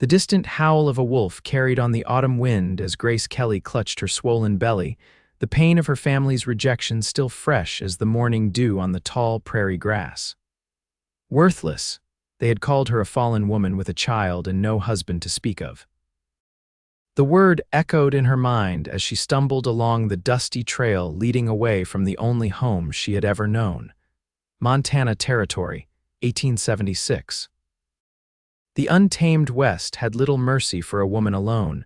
The distant howl of a wolf carried on the autumn wind as Grace Kelly clutched her swollen belly, the pain of her family's rejection still fresh as the morning dew on the tall prairie grass. Worthless, they had called her a fallen woman with a child and no husband to speak of. The word echoed in her mind as she stumbled along the dusty trail leading away from the only home she had ever known. Montana Territory, 1876. The untamed West had little mercy for a woman alone,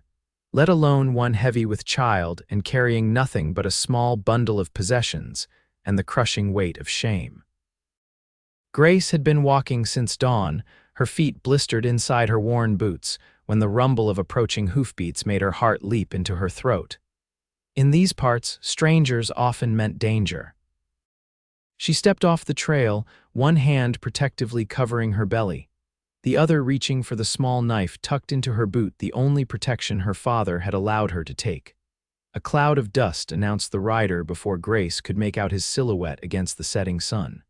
let alone one heavy with child and carrying nothing but a small bundle of possessions and the crushing weight of shame. Grace had been walking since dawn, her feet blistered inside her worn boots, when the rumble of approaching hoofbeats made her heart leap into her throat. In these parts, strangers often meant danger. She stepped off the trail, one hand protectively covering her belly, the other reaching for the small knife tucked into her boot, the only protection her father had allowed her to take. A cloud of dust announced the rider before Grace could make out his silhouette against the setting sun.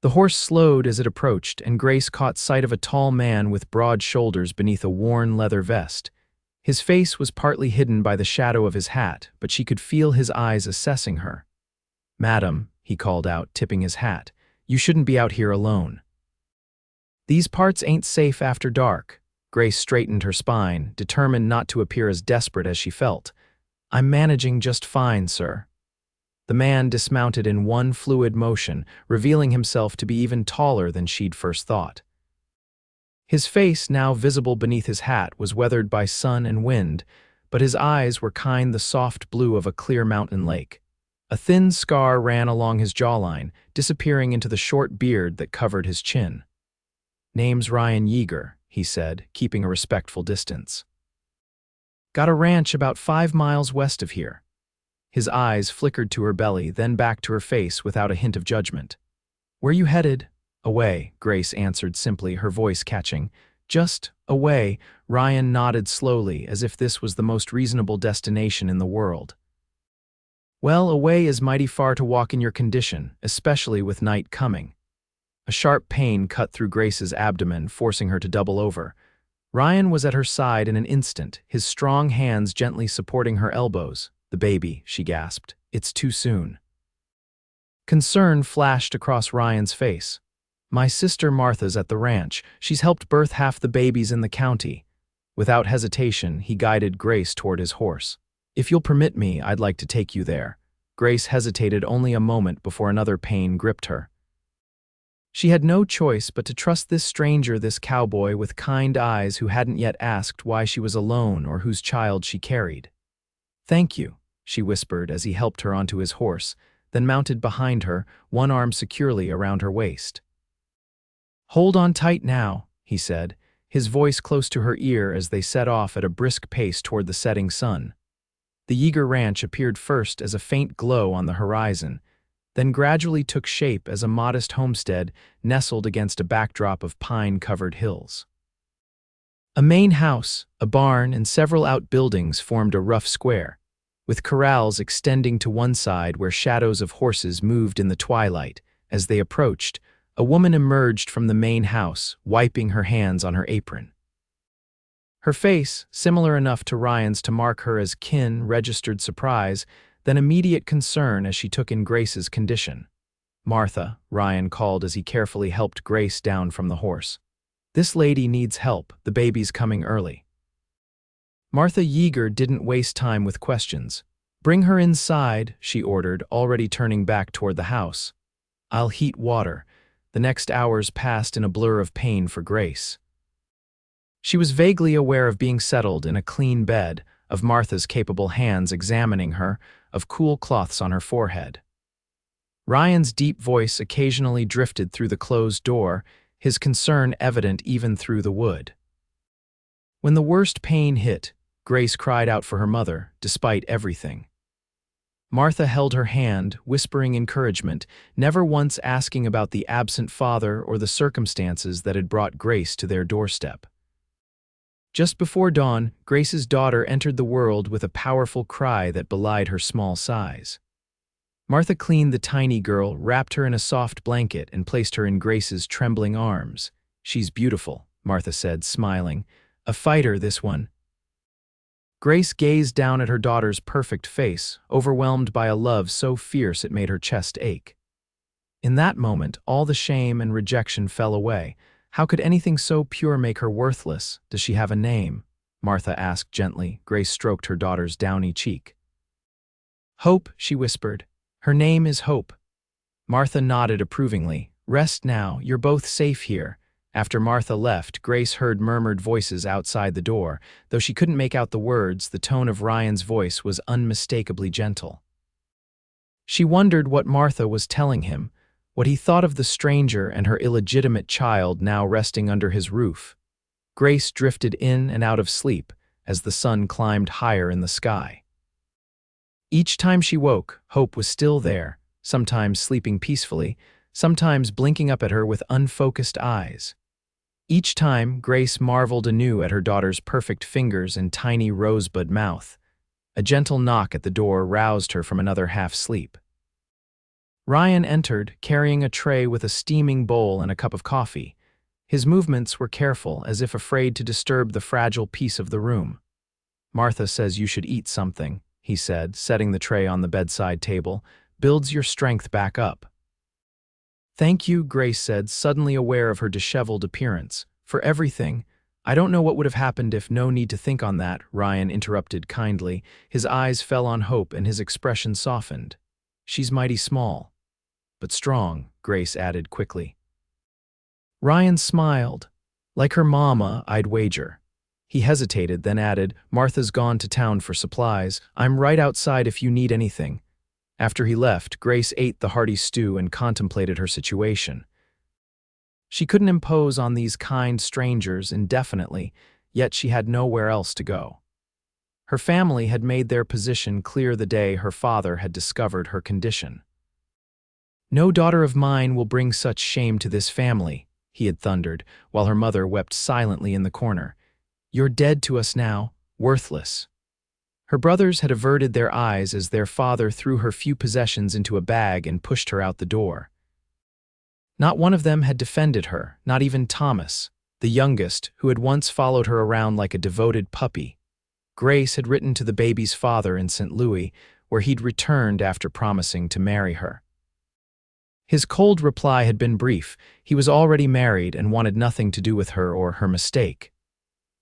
The horse slowed as it approached, and Grace caught sight of a tall man with broad shoulders beneath a worn leather vest. His face was partly hidden by the shadow of his hat, but she could feel his eyes assessing her. "Madam," he called out, tipping his hat, "you shouldn't be out here alone." "These parts ain't safe after dark." Grace straightened her spine, determined not to appear as desperate as she felt. "I'm managing just fine, sir." The man dismounted in one fluid motion, revealing himself to be even taller than she'd first thought. His face, now visible beneath his hat, was weathered by sun and wind, but his eyes were the soft blue of a clear mountain lake. A thin scar ran along his jawline, disappearing into the short beard that covered his chin. "Name's Ryan Yeager," he said, keeping a respectful distance. "Got a ranch about 5 miles west of here." His eyes flickered to her belly, then back to her face without a hint of judgment. "Where you headed?" "Away," Grace answered simply, her voice catching. "Just away." Ryan nodded slowly, as if this was the most reasonable destination in the world. "Well, away is mighty far to walk in your condition, especially with night coming." A sharp pain cut through Grace's abdomen, forcing her to double over. Ryan was at her side in an instant, his strong hands gently supporting her elbows. "The baby," she gasped. "It's too soon." Concern flashed across Ryan's face. "My sister Martha's at the ranch. She's helped birth half the babies in the county." Without hesitation, he guided Grace toward his horse. "If you'll permit me, I'd like to take you there." Grace hesitated only a moment before another pain gripped her. She had no choice but to trust this stranger, this cowboy with kind eyes who hadn't yet asked why she was alone or whose child she carried. "Thank you," she whispered as he helped her onto his horse, then mounted behind her, one arm securely around her waist. "Hold on tight now," he said, his voice close to her ear as they set off at a brisk pace toward the setting sun. The Yeager Ranch appeared first as a faint glow on the horizon, then gradually took shape as a modest homestead nestled against a backdrop of pine-covered hills. A main house, a barn, and several outbuildings formed a rough square, with corrals extending to one side where shadows of horses moved in the twilight. As they approached, a woman emerged from the main house, wiping her hands on her apron. Her face, similar enough to Ryan's to mark her as kin, registered surprise, then immediate concern as she took in Grace's condition. "Martha," Ryan called as he carefully helped Grace down from the horse. "This lady needs help. The baby's coming early." Martha Yeager didn't waste time with questions. "Bring her inside," she ordered, already turning back toward the house. "I'll heat water." The next hours passed in a blur of pain for Grace. She was vaguely aware of being settled in a clean bed, of Martha's capable hands examining her, of cool cloths on her forehead. Ryan's deep voice occasionally drifted through the closed door, his concern evident even through the wood. When the worst pain hit, Grace cried out for her mother, despite everything. Martha held her hand, whispering encouragement, never once asking about the absent father or the circumstances that had brought Grace to their doorstep. Just before dawn, Grace's daughter entered the world with a powerful cry that belied her small size. Martha cleaned the tiny girl, wrapped her in a soft blanket, and placed her in Grace's trembling arms. "She's beautiful," Martha said, smiling. A fighter, this one. Grace gazed down at her daughter's perfect face, overwhelmed by a love so fierce it made her chest ache. In that moment, all the shame and rejection fell away. How could anything so pure make her worthless? Does she have a name? Martha asked gently. Grace stroked her daughter's downy cheek. Hope, she whispered. Her name is Hope. Martha nodded approvingly. Rest now, you're both safe here. After Martha left, Grace heard murmured voices outside the door. Though she couldn't make out the words, the tone of Ryan's voice was unmistakably gentle. She wondered what Martha was telling him, what he thought of the stranger and her illegitimate child now resting under his roof. Grace drifted in and out of sleep as the sun climbed higher in the sky. Each time she woke, Hope was still there, sometimes sleeping peacefully, sometimes blinking up at her with unfocused eyes. Each time, Grace marveled anew at her daughter's perfect fingers and tiny rosebud mouth. A gentle knock at the door roused her from another half-sleep. Ryan entered, carrying a tray with a steaming bowl and a cup of coffee. His movements were careful, as if afraid to disturb the fragile peace of the room. Martha says you should eat something, he said, setting the tray on the bedside table. Builds your strength back up. Thank you, Grace said, suddenly aware of her disheveled appearance. For everything. I don't know what would have happened if no need to think on that, Ryan interrupted kindly. His eyes fell on Hope and his expression softened. She's mighty small. But strong, Grace added quickly. Ryan smiled. Like her mama, I'd wager. He hesitated, then added, Martha's gone to town for supplies. I'm right outside if you need anything. After he left, Grace ate the hearty stew and contemplated her situation. She couldn't impose on these kind strangers indefinitely, yet she had nowhere else to go. Her family had made their position clear the day her father had discovered her condition. No daughter of mine will bring such shame to this family, he had thundered, while her mother wept silently in the corner. You're dead to us now, worthless. Her brothers had averted their eyes as their father threw her few possessions into a bag and pushed her out the door. Not one of them had defended her, not even Thomas, the youngest, who had once followed her around like a devoted puppy. Grace had written to the baby's father in St. Louis, where he'd returned after promising to marry her. His cold reply had been brief. He was already married and wanted nothing to do with her or her mistake.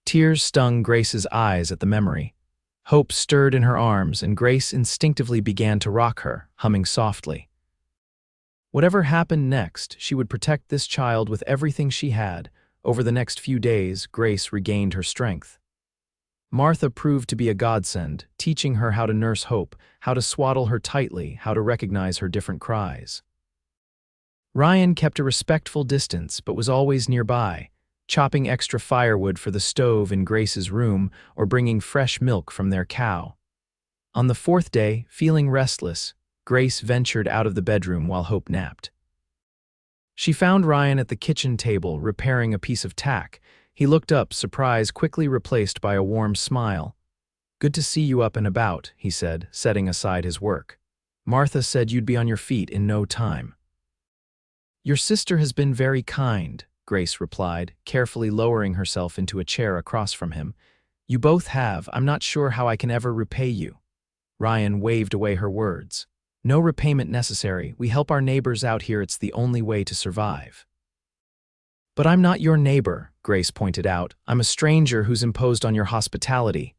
Tears stung Grace's eyes at the memory. Hope stirred in her arms, and Grace instinctively began to rock her, humming softly. Whatever happened next, she would protect this child with everything she had. Over the next few days, Grace regained her strength. Martha proved to be a godsend, teaching her how to nurse Hope, how to swaddle her tightly, how to recognize her different cries. Ryan kept a respectful distance, but was always nearby, chopping extra firewood for the stove in Grace's room or bringing fresh milk from their cow. On the fourth day, feeling restless, Grace ventured out of the bedroom while Hope napped. She found Ryan at the kitchen table repairing a piece of tack. He looked up, surprise quickly replaced by a warm smile. Good to see you up and about, he said, setting aside his work. Martha said you'd be on your feet in no time. Your sister has been very kind, Grace replied, carefully lowering herself into a chair across from him. You both have. I'm not sure how I can ever repay you. Ryan waved away her words. No repayment necessary. We help our neighbors out here. It's the only way to survive. But I'm not your neighbor, Grace pointed out. I'm a stranger who's imposed on your hospitality.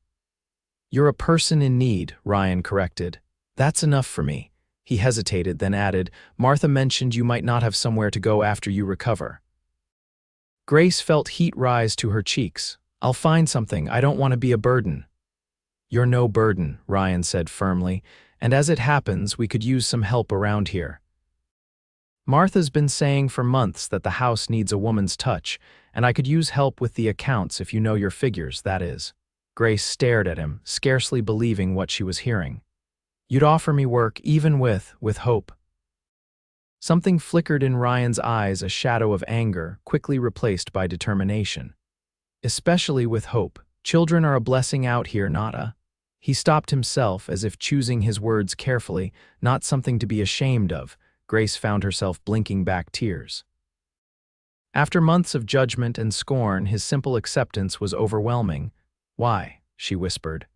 You're a person in need, Ryan corrected. That's enough for me. He hesitated, then added, Martha mentioned you might not have somewhere to go after you recover. Grace felt heat rise to her cheeks. I'll find something. I don't want to be a burden. You're no burden, Ryan said firmly, and as it happens, we could use some help around here. Martha's been saying for months that the house needs a woman's touch, and I could use help with the accounts if you know your figures, that is. Grace stared at him, scarcely believing what she was hearing. You'd offer me work even with Hope. Something flickered in Ryan's eyes, a shadow of anger, quickly replaced by determination. Especially with Hope. Children are a blessing out here, not a... He stopped himself, as if choosing his words carefully, not something to be ashamed of. Grace found herself blinking back tears. After months of judgment and scorn, his simple acceptance was overwhelming. "Why?" she whispered.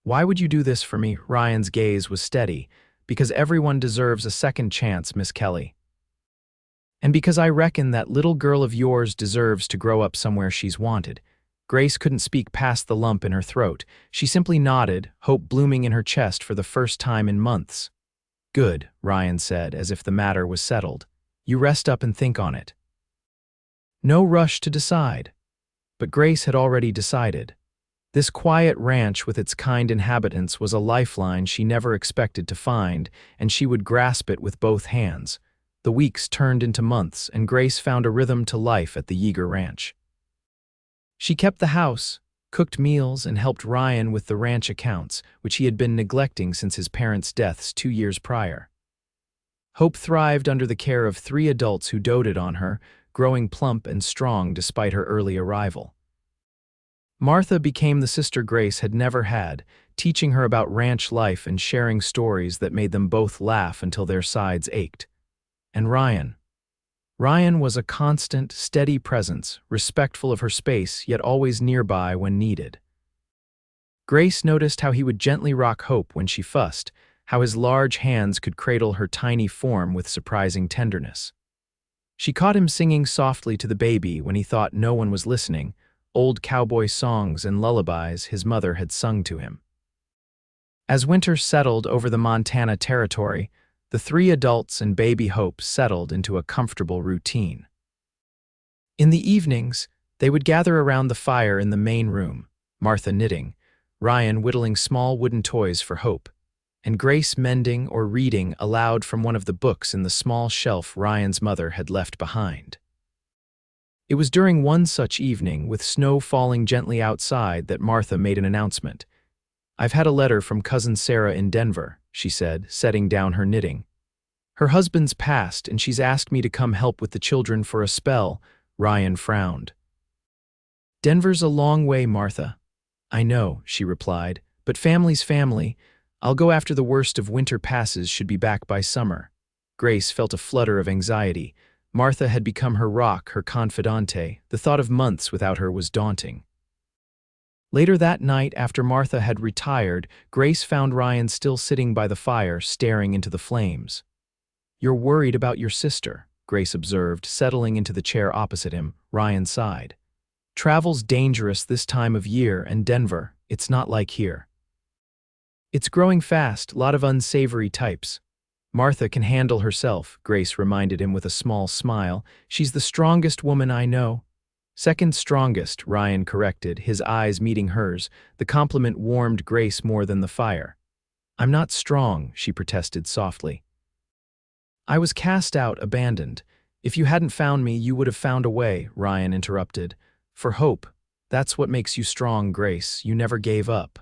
"Why would you do this for me?" Ryan's gaze was steady. "Because everyone deserves a second chance, Miss Kelly. And because I reckon that little girl of yours deserves to grow up somewhere she's wanted." Grace couldn't speak past the lump in her throat. She simply nodded, hope blooming in her chest for the first time in months. "Good," Ryan said, as if the matter was settled. "You rest up and think on it." No rush to decide. But Grace had already decided. This quiet ranch with its kind inhabitants was a lifeline she never expected to find, and she would grasp it with both hands. The weeks turned into months, and Grace found a rhythm to life at the Yeager ranch. She kept the house, cooked meals, and helped Ryan with the ranch accounts, which he had been neglecting since his parents' deaths 2 years prior. Hope thrived under the care of 3 adults who doted on her, growing plump and strong despite her early arrival. Martha became the sister Grace had never had, teaching her about ranch life and sharing stories that made them both laugh until their sides ached. And Ryan. Ryan was a constant, steady presence, respectful of her space, yet always nearby when needed. Grace noticed how he would gently rock Hope when she fussed, how his large hands could cradle her tiny form with surprising tenderness. She caught him singing softly to the baby when he thought no one was listening, old cowboy songs and lullabies his mother had sung to him. As winter settled over the Montana territory, the 3 adults and baby Hope settled into a comfortable routine. In the evenings, they would gather around the fire in the main room, Martha knitting, Ryan whittling small wooden toys for Hope, and Grace mending or reading aloud from one of the books in the small shelf Ryan's mother had left behind. It was during one such evening, with snow falling gently outside, that Martha made an announcement. "I've had a letter from Cousin Sarah in Denver," she said, setting down her knitting. "Her husband's passed, and she's asked me to come help with the children for a spell." Ryan frowned. "Denver's a long way, Martha." "I know," she replied, "but family's family. I'll go after the worst of winter passes, should be back by summer." Grace felt a flutter of anxiety. Martha had become her rock, her confidante. The thought of months without her was daunting. Later that night, after Martha had retired, Grace found Ryan still sitting by the fire, staring into the flames. "You're worried about your sister," Grace observed, settling into the chair opposite him. Ryan sighed. "Travel's dangerous this time of year, and Denver, it's not like here." "It's growing fast, lot of unsavory types." "Martha can handle herself," Grace reminded him with a small smile. "She's the strongest woman I know." "Second strongest," Ryan corrected, his eyes meeting hers. The compliment warmed Grace more than the fire. "I'm not strong," she protested softly. "I was cast out, abandoned. If you hadn't found me, you would have found a way," Ryan interrupted. "For Hope. That's what makes you strong, Grace. You never gave up."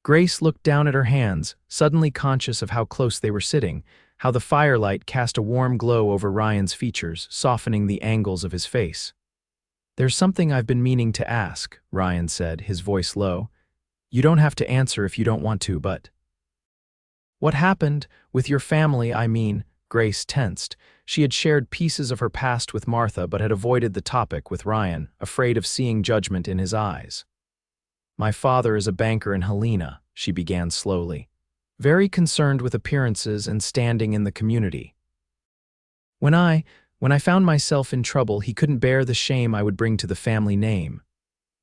Grace looked down at her hands, suddenly conscious of how close they were sitting, how the firelight cast a warm glow over Ryan's features, softening the angles of his face. "There's something I've been meaning to ask," Ryan said, his voice low. "You don't have to answer if you don't want to, but—" "What happened with your family, I mean?" Grace tensed. She had shared pieces of her past with Martha but had avoided the topic with Ryan, afraid of seeing judgment in his eyes. "My father is a banker in Helena," she began slowly, "very concerned with appearances and standing in the community. When I found myself in trouble, he couldn't bear the shame I would bring to the family name."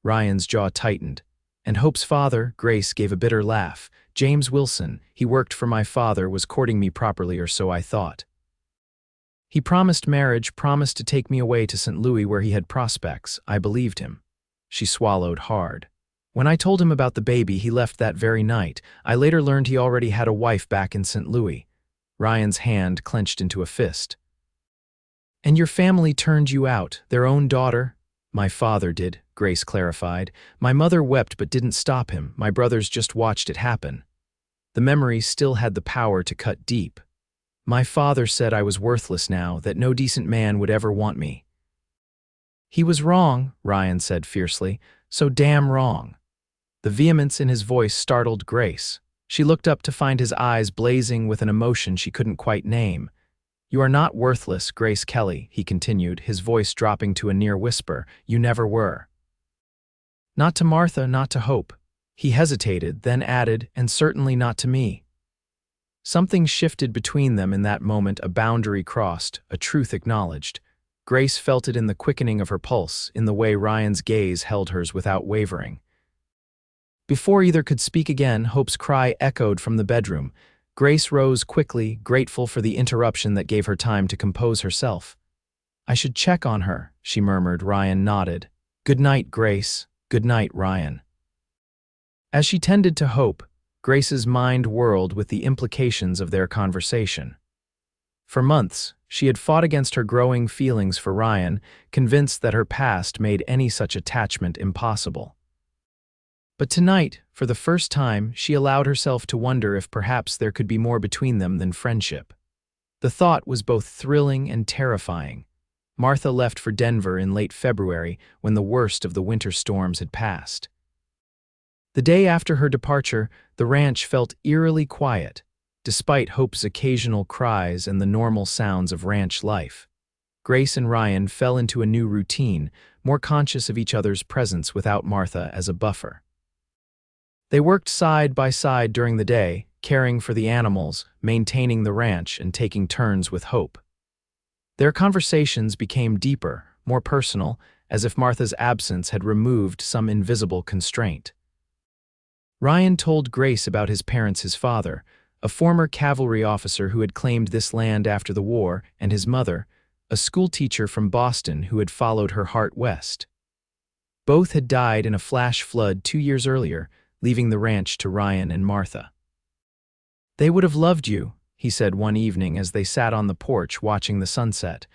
Ryan's jaw tightened. "And Hope's father," Grace gave a bitter laugh. "James Wilson, he worked for my father, was courting me properly, or so I thought. He promised marriage, promised to take me away to St. Louis where he had prospects. I believed him." She swallowed hard. "When I told him about the baby, he left that very night. I later learned he already had a wife back in St. Louis." Ryan's hand clenched into a fist. "And your family turned you out, their own daughter?" "My father did," Grace clarified. "My mother wept but didn't stop him. My brothers just watched it happen." The memory still had the power to cut deep. "My father said I was worthless now, that no decent man would ever want me." "He was wrong," Ryan said fiercely. "So damn wrong." The vehemence in his voice startled Grace. She looked up to find his eyes blazing with an emotion she couldn't quite name. "You are not worthless, Grace Kelly," he continued, his voice dropping to a near whisper. "You never were." "Not to Martha, not to Hope." He hesitated, then added, "and certainly not to me." Something shifted between them in that moment, a boundary crossed, a truth acknowledged. Grace felt it in the quickening of her pulse, in the way Ryan's gaze held hers without wavering. Before either could speak again, Hope's cry echoed from the bedroom. Grace rose quickly, grateful for the interruption that gave her time to compose herself. "I should check on her," she murmured. Ryan nodded. "Good night, Grace. Good night, Ryan." As she tended to Hope, Grace's mind whirled with the implications of their conversation. For months, she had fought against her growing feelings for Ryan, convinced that her past made any such attachment impossible. But tonight, for the first time, she allowed herself to wonder if perhaps there could be more between them than friendship. The thought was both thrilling and terrifying. Martha left for Denver in late February, when the worst of the winter storms had passed. The day after her departure, the ranch felt eerily quiet, despite Hope's occasional cries and the normal sounds of ranch life. Grace and Ryan fell into a new routine, more conscious of each other's presence without Martha as a buffer. They worked side by side during the day, caring for the animals, maintaining the ranch, and taking turns with Hope. Their conversations became deeper, more personal, as if Martha's absence had removed some invisible constraint. Ryan told Grace about his parents, his father, a former cavalry officer who had claimed this land after the war, and his mother, a schoolteacher from Boston who had followed her heart west. Both had died in a flash flood 2 years earlier, leaving the ranch to Ryan and Martha. "They would have loved you," he said one evening as they sat on the porch watching the sunset.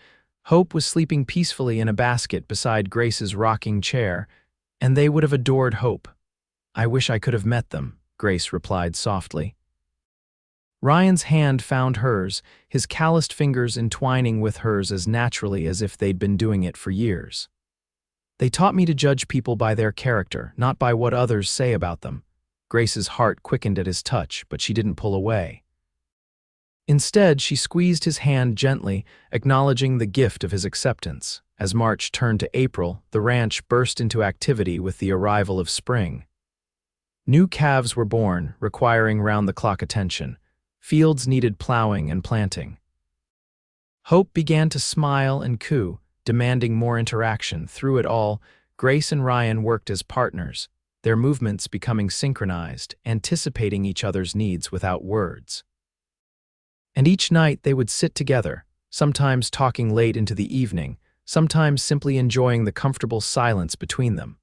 Hope was sleeping peacefully in a basket beside Grace's rocking chair, and they would have adored Hope. "I wish I could have met them," Grace replied softly. Ryan's hand found hers, his calloused fingers entwining with hers as naturally as if they'd been doing it for years. "They taught me to judge people by their character, not by what others say about them." Grace's heart quickened at his touch, but she didn't pull away. Instead, she squeezed his hand gently, acknowledging the gift of his acceptance. As March turned to April, the ranch burst into activity with the arrival of spring. New calves were born, requiring round-the-clock attention. Fields needed plowing and planting. Hope began to smile and coo, demanding more interaction. Through it all, Grace and Ryan worked as partners, their movements becoming synchronized, anticipating each other's needs without words. And each night they would sit together, sometimes talking late into the evening, sometimes simply enjoying the comfortable silence between them.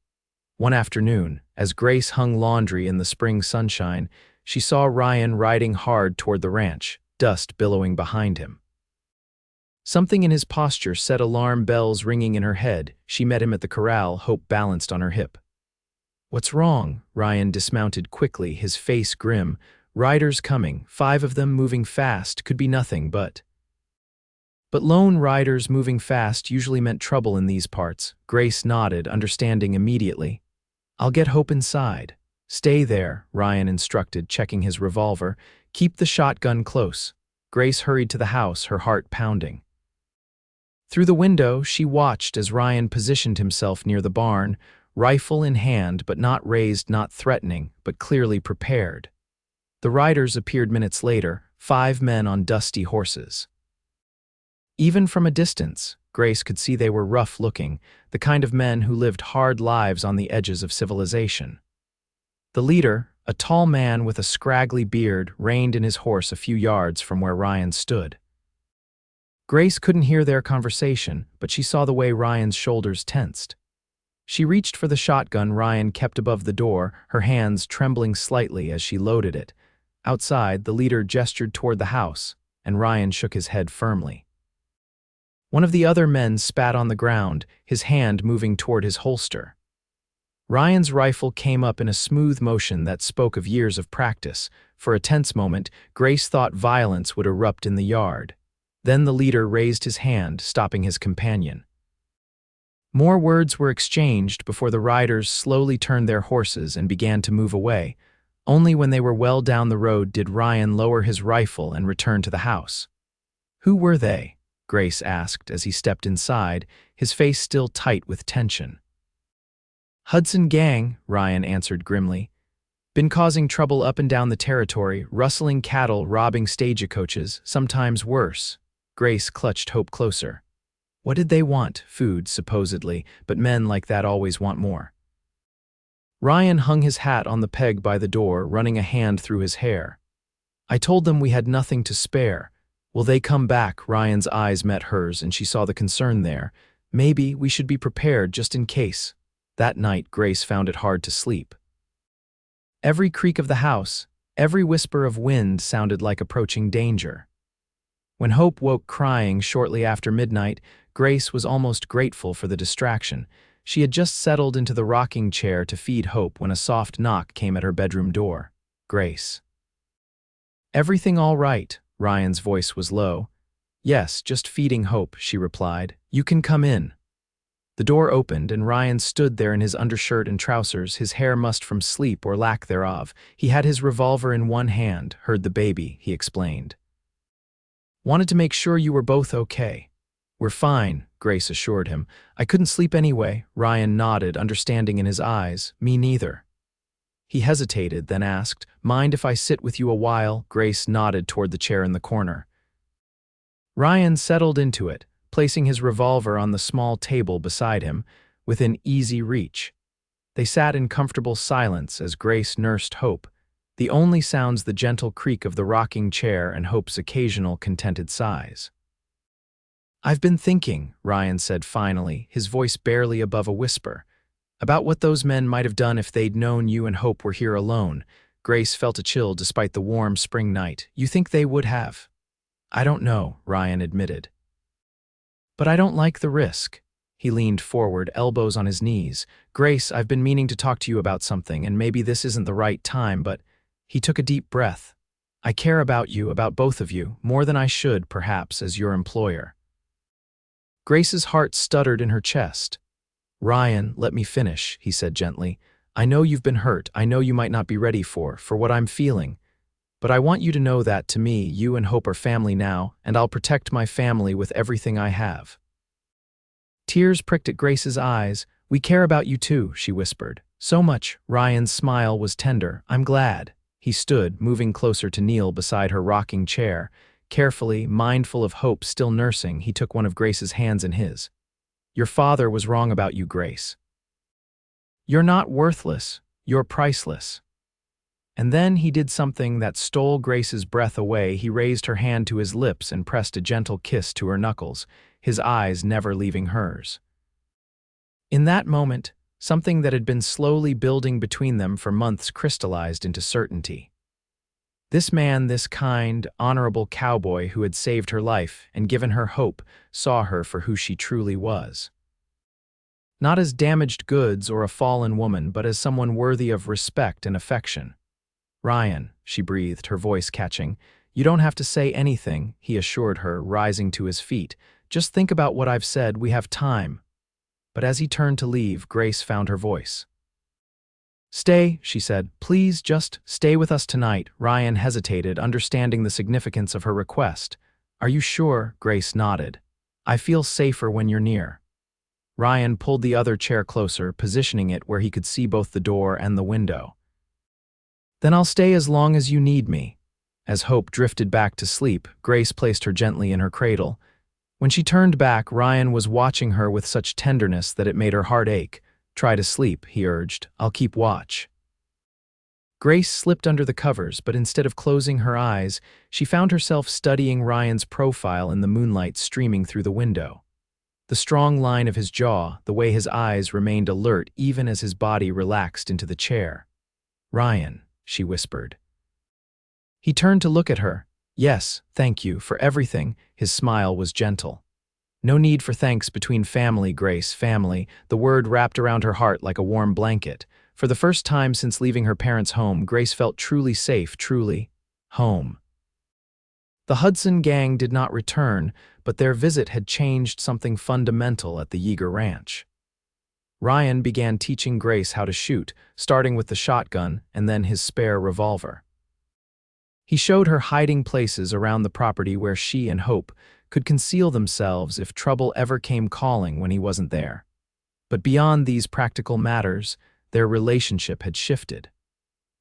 One afternoon, as Grace hung laundry in the spring sunshine, she saw Ryan riding hard toward the ranch, dust billowing behind him. Something in his posture set alarm bells ringing in her head. She met him at the corral, Hope balanced on her hip. "What's wrong?" Ryan dismounted quickly, his face grim. "Riders coming, 5 of them moving fast, could be nothing but..." But lone riders moving fast usually meant trouble in these parts. Grace nodded, understanding immediately. "I'll get Hope inside." "Stay there," Ryan instructed, checking his revolver. "Keep the shotgun close." Grace hurried to the house, her heart pounding. Through the window, she watched as Ryan positioned himself near the barn, rifle in hand, but not raised, not threatening, but clearly prepared. The riders appeared minutes later, 5 men on dusty horses. Even from a distance, Grace could see they were rough-looking, the kind of men who lived hard lives on the edges of civilization. The leader, a tall man with a scraggly beard, reined in his horse a few yards from where Ryan stood. Grace couldn't hear their conversation, but she saw the way Ryan's shoulders tensed. She reached for the shotgun Ryan kept above the door, her hands trembling slightly as she loaded it. Outside, the leader gestured toward the house, and Ryan shook his head firmly. One of the other men spat on the ground, his hand moving toward his holster. Ryan's rifle came up in a smooth motion that spoke of years of practice. For a tense moment, Grace thought violence would erupt in the yard. Then the leader raised his hand, stopping his companion. More words were exchanged before the riders slowly turned their horses and began to move away. Only when they were well down the road did Ryan lower his rifle and return to the house. Who were they? Grace asked as he stepped inside, his face still tight with tension. Hudson Gang, Ryan answered grimly. Been causing trouble up and down the territory, rustling cattle, robbing stagecoaches, sometimes worse. Grace clutched Hope closer. What did they want? Food, supposedly, but men like that always want more. Ryan hung his hat on the peg by the door, running a hand through his hair. I told them we had nothing to spare. Will they come back? Ryan's eyes met hers, and she saw the concern there. Maybe we should be prepared just in case. That night, Grace found it hard to sleep. Every creak of the house, every whisper of wind sounded like approaching danger. When Hope woke crying shortly after midnight, Grace was almost grateful for the distraction. She had just settled into the rocking chair to feed Hope when a soft knock came at her bedroom door. Grace. Everything all right? Ryan's voice was low. Yes, just feeding Hope, she replied. You can come in. The door opened, and Ryan stood there in his undershirt and trousers, his hair mussed from sleep or lack thereof. He had his revolver in one hand, heard the baby, he explained. Wanted to make sure you were both okay. We're fine, Grace assured him. I couldn't sleep anyway. Ryan nodded, understanding in his eyes. Me neither. He hesitated, then asked, Mind if I sit with you a while? Grace nodded toward the chair in the corner. Ryan settled into it, placing his revolver on the small table beside him, within easy reach. They sat in comfortable silence as Grace nursed Hope, the only sounds the gentle creak of the rocking chair and Hope's occasional contented sighs. I've been thinking, Ryan said finally, his voice barely above a whisper, about what those men might have done if they'd known you and Hope were here alone. Grace felt a chill despite the warm spring night. You think they would have? I don't know, Ryan admitted. But I don't like the risk. He leaned forward, elbows on his knees. Grace, I've been meaning to talk to you about something, and maybe this isn't the right time, but… He took a deep breath. I care about you, about both of you, more than I should, perhaps, as your employer. Grace's heart stuttered in her chest. Ryan, let me finish, he said gently. I know you've been hurt. I know you might not be ready for what I'm feeling. But I want you to know that, to me, you and Hope are family now, and I'll protect my family with everything I have. Tears pricked at Grace's eyes. We care about you too, she whispered. So much. Ryan's smile was tender. I'm glad. He stood, moving closer to kneel beside her rocking chair. Carefully, mindful of Hope still nursing, he took one of Grace's hands in his. Your father was wrong about you, Grace. You're not worthless. You're priceless. And then he did something that stole Grace's breath away. He raised her hand to his lips and pressed a gentle kiss to her knuckles, his eyes never leaving hers. In that moment, something that had been slowly building between them for months crystallized into certainty. This man, this kind, honorable cowboy who had saved her life and given her hope, saw her for who she truly was. Not as damaged goods or a fallen woman, but as someone worthy of respect and affection. Ryan, she breathed, her voice catching. You don't have to say anything, he assured her, rising to his feet. Just think about what I've said. We have time. But as he turned to leave, Grace found her voice. Stay, she said. Please just stay with us tonight. Ryan hesitated, understanding the significance of her request. Are you sure? Grace nodded. I feel safer when you're near. Ryan pulled the other chair closer, positioning it where he could see both the door and the window. Then I'll stay as long as you need me. As Hope drifted back to sleep, Grace placed her gently in her cradle. When she turned back, Ryan was watching her with such tenderness that it made her heart ache. Try to sleep, he urged. I'll keep watch. Grace slipped under the covers, but instead of closing her eyes, she found herself studying Ryan's profile in the moonlight streaming through the window. The strong line of his jaw, the way his eyes remained alert even as his body relaxed into the chair. Ryan, she whispered. He turned to look at her. Yes, thank you for everything. His smile was gentle. No need for thanks between family, Grace, family. The word wrapped around her heart like a warm blanket. For the first time since leaving her parents' home, Grace felt truly safe, truly home. The Hudson gang did not return, but their visit had changed something fundamental at the Yeager ranch. Ryan began teaching Grace how to shoot, starting with the shotgun and then his spare revolver. He showed her hiding places around the property where she and Hope could conceal themselves if trouble ever came calling when he wasn't there. But beyond these practical matters, their relationship had shifted.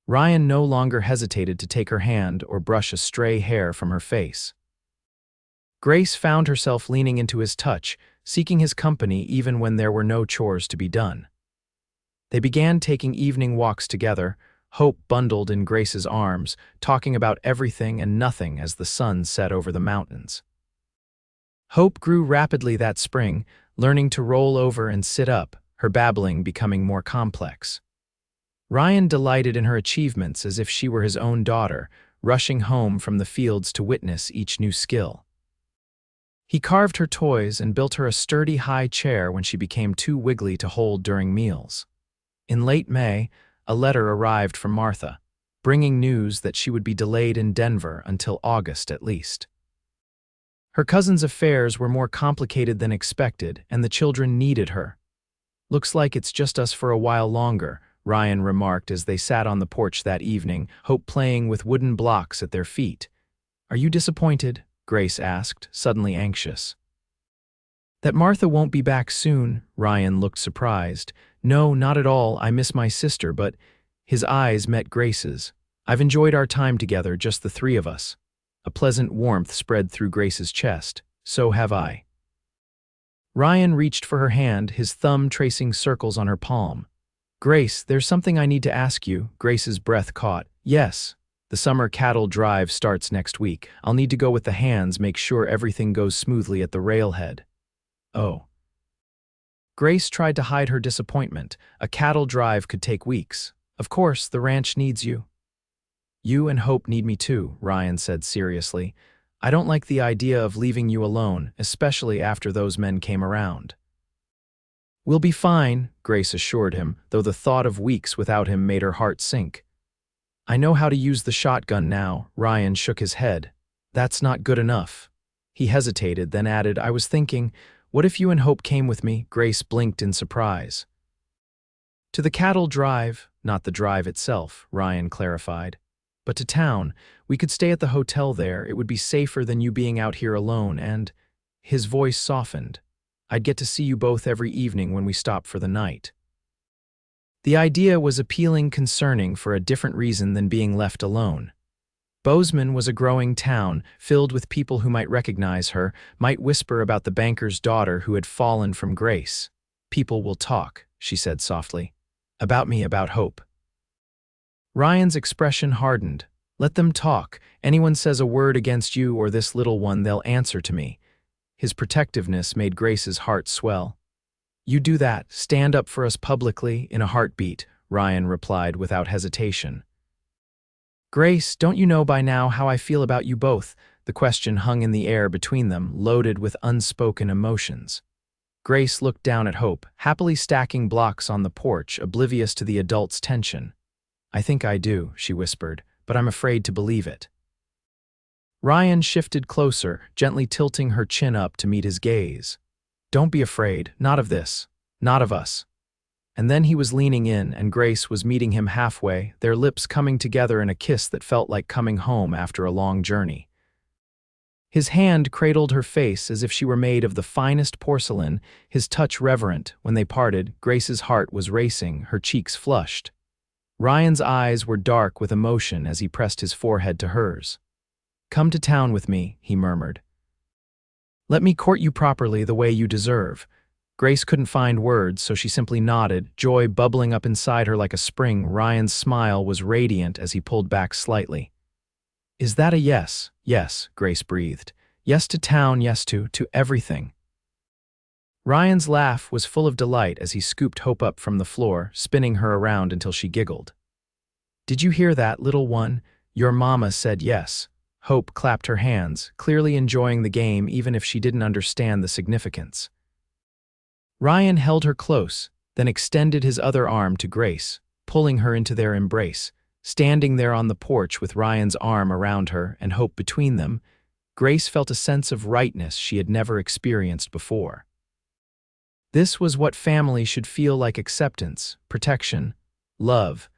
Ryan no longer hesitated to take her hand or brush a stray hair from her face. Grace found herself leaning into his touch, seeking his company even when there were no chores to be done. They began taking evening walks together, Hope bundled in Grace's arms, talking about everything and nothing as the sun set over the mountains. Hope grew rapidly that spring, learning to roll over and sit up, her babbling becoming more complex. Ryan delighted in her achievements as if she were his own daughter, rushing home from the fields to witness each new skill. He carved her toys and built her a sturdy high chair when she became too wiggly to hold during meals. In late May, a letter arrived from Martha, bringing news that she would be delayed in Denver until August at least. Her cousin's affairs were more complicated than expected, and the children needed her. "Looks like it's just us for a while longer," Ryan remarked as they sat on the porch that evening, Hope playing with wooden blocks at their feet. "Are you disappointed?" Grace asked, suddenly anxious. "That Martha won't be back soon," Ryan looked surprised. "No, not at all, I miss my sister, but—" His eyes met Grace's. "I've enjoyed our time together, just the three of us." A pleasant warmth spread through Grace's chest. "So have I." Ryan reached for her hand, his thumb tracing circles on her palm. "Grace, there's something I need to ask you." Grace's breath caught. "Yes. The summer cattle drive starts next week. I'll need to go with the hands, make sure everything goes smoothly at the railhead." "Oh." Grace tried to hide her disappointment. A cattle drive could take weeks. "Of course, the ranch needs you." "You and Hope need me too," Ryan said seriously. "I don't like the idea of leaving you alone, especially after those men came around." "We'll be fine," Grace assured him, though the thought of weeks without him made her heart sink. "I know how to use the shotgun now." Ryan shook his head. "That's not good enough." He hesitated, then added, "I was thinking, what if you and Hope came with me?" Grace blinked in surprise. "To the cattle drive, not the drive itself," Ryan clarified. "But to town. We could stay at the hotel there. It would be safer than you being out here alone, and—" His voice softened. "I'd get to see you both every evening when we stop for the night." The idea was appealing, concerning for a different reason than being left alone. Bozeman was a growing town, filled with people who might recognize her, might whisper about the banker's daughter who had fallen from grace. "People will talk," she said softly. "About me, about Hope." Ryan's expression hardened. "Let them talk. Anyone says a word against you or this little one, they'll answer to me." His protectiveness made Grace's heart swell. "You do that, stand up for us publicly, in a heartbeat," Ryan replied without hesitation. "Grace, don't you know by now how I feel about you both?" The question hung in the air between them, loaded with unspoken emotions. Grace looked down at Hope, happily stacking blocks on the porch, oblivious to the adult's tension. "I think I do," she whispered, "but I'm afraid to believe it." Ryan shifted closer, gently tilting her chin up to meet his gaze. "Don't be afraid, not of this, not of us." And then he was leaning in, and Grace was meeting him halfway, their lips coming together in a kiss that felt like coming home after a long journey. His hand cradled her face as if she were made of the finest porcelain, his touch reverent. When they parted, Grace's heart was racing, her cheeks flushed. Ryan's eyes were dark with emotion as he pressed his forehead to hers. "Come to town with me," he murmured. "Let me court you properly the way you deserve." Grace couldn't find words, so she simply nodded, joy bubbling up inside her like a spring. Ryan's smile was radiant as he pulled back slightly. "Is that a yes?" "Yes," Grace breathed. "Yes to town, yes to everything." Ryan's laugh was full of delight as he scooped Hope up from the floor, spinning her around until she giggled. "Did you hear that, little one? Your mama said yes." Hope clapped her hands, clearly enjoying the game even if she didn't understand the significance. Ryan held her close, then extended his other arm to Grace, pulling her into their embrace. Standing there on the porch with Ryan's arm around her and Hope between them, Grace felt a sense of rightness she had never experienced before. This was what family should feel like: acceptance, protection, love.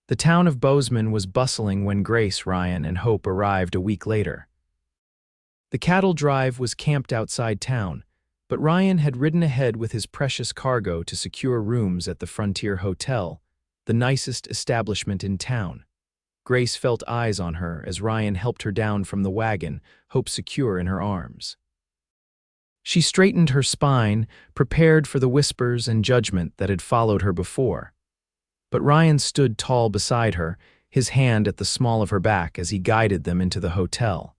The town of Bozeman was bustling when Grace, Ryan, and Hope arrived a week later. The cattle drive was camped outside town, but Ryan had ridden ahead with his precious cargo to secure rooms at the Frontier Hotel, the nicest establishment in town. Grace felt eyes on her as Ryan helped her down from the wagon, Hope secure in her arms. She straightened her spine, prepared for the whispers and judgment that had followed her before. But Ryan stood tall beside her, his hand at the small of her back as he guided them into the hotel.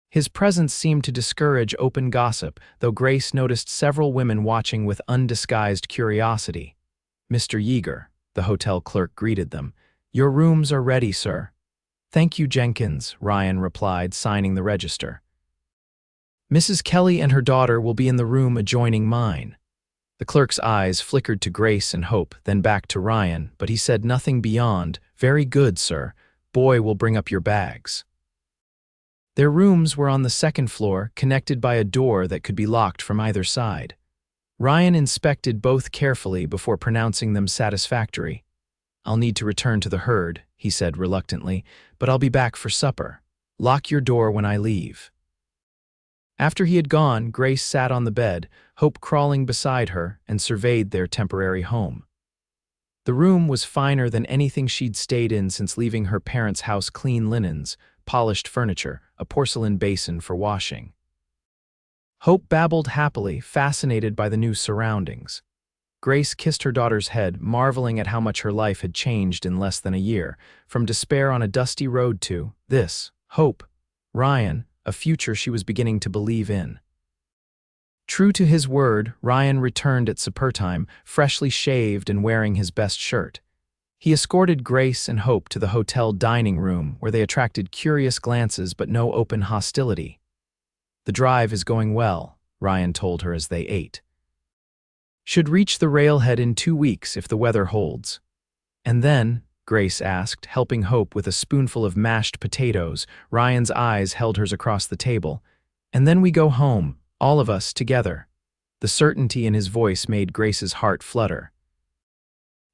His presence seemed to discourage open gossip, though Grace noticed several women watching with undisguised curiosity. "Mr. Yeager," the hotel clerk greeted them. "Your rooms are ready, sir." "Thank you, Jenkins," Ryan replied, signing the register. "Mrs. Kelly and her daughter will be in the room adjoining mine." The clerk's eyes flickered to Grace and Hope, then back to Ryan, but he said nothing beyond, "Very good, sir. Boy will bring up your bags." Their rooms were on the second floor, connected by a door that could be locked from either side. Ryan inspected both carefully before pronouncing them satisfactory. "I'll need to return to the herd," he said reluctantly, "but I'll be back for supper. Lock your door when I leave." After he had gone, Grace sat on the bed, Hope crawling beside her, and surveyed their temporary home. The room was finer than anything she'd stayed in since leaving her parents' house. Clean linens, polished furniture, a porcelain basin for washing. Hope babbled happily, fascinated by the new surroundings. Grace kissed her daughter's head, marveling at how much her life had changed in less than a year, from despair on a dusty road to this, Hope, Ryan, a future she was beginning to believe in. True to his word, Ryan returned at supper time, freshly shaved and wearing his best shirt. He escorted Grace and Hope to the hotel dining room, where they attracted curious glances but no open hostility. "The drive is going well," Ryan told her as they ate. "Should reach the railhead in 2 weeks if the weather holds." "And then?" Grace asked, helping Hope with a spoonful of mashed potatoes. Ryan's eyes held hers across the table. "And then we go home, all of us together." The certainty in his voice made Grace's heart flutter.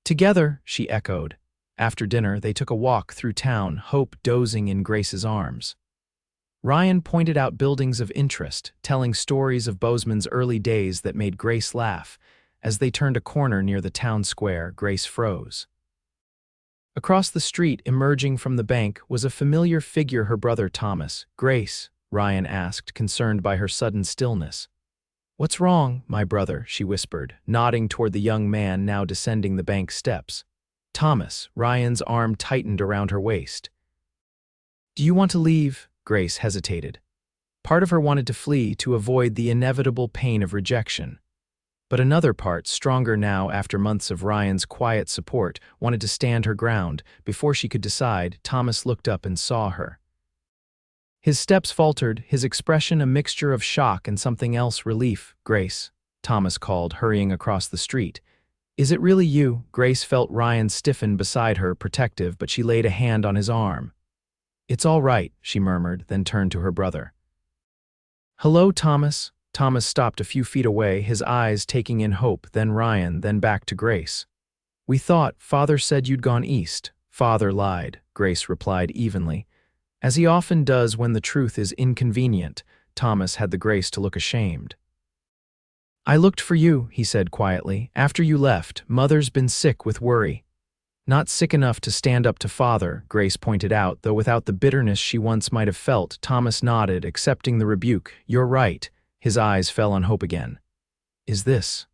"Together," she echoed. After dinner, they took a walk through town, Hope dozing in Grace's arms. Ryan pointed out buildings of interest, telling stories of Bozeman's early days that made Grace laugh. As they turned a corner near the town square, Grace froze. Across the street, emerging from the bank, was a familiar figure, her brother Thomas. "Grace," Ryan asked, concerned by her sudden stillness. "What's wrong, my brother?" she whispered, nodding toward the young man now descending the bank steps. "Thomas," Ryan's arm tightened around her waist. "Do you want to leave?" Grace hesitated. Part of her wanted to flee to avoid the inevitable pain of rejection. But another part, stronger now after months of Ryan's quiet support, wanted to stand her ground. Before she could decide, Thomas looked up and saw her. His steps faltered, his expression a mixture of shock and something else, relief. "Grace," Thomas called, hurrying across the street. "Is it really you?" Grace felt Ryan stiffen beside her, protective, but she laid a hand on his arm. "It's all right," she murmured, then turned to her brother. "Hello, Thomas." Thomas stopped a few feet away, his eyes taking in Hope, then Ryan, then back to Grace. "We thought Father said you'd gone east." "Father lied," Grace replied evenly. As he often does when the truth is inconvenient, Thomas had the grace to look ashamed. "I looked for you," he said quietly. "After you left, Mother's been sick with worry." "Not sick enough to stand up to Father," Grace pointed out, though without the bitterness she once might have felt. Thomas nodded, accepting the rebuke. "You're right." His eyes fell on Hope again. "Is this?"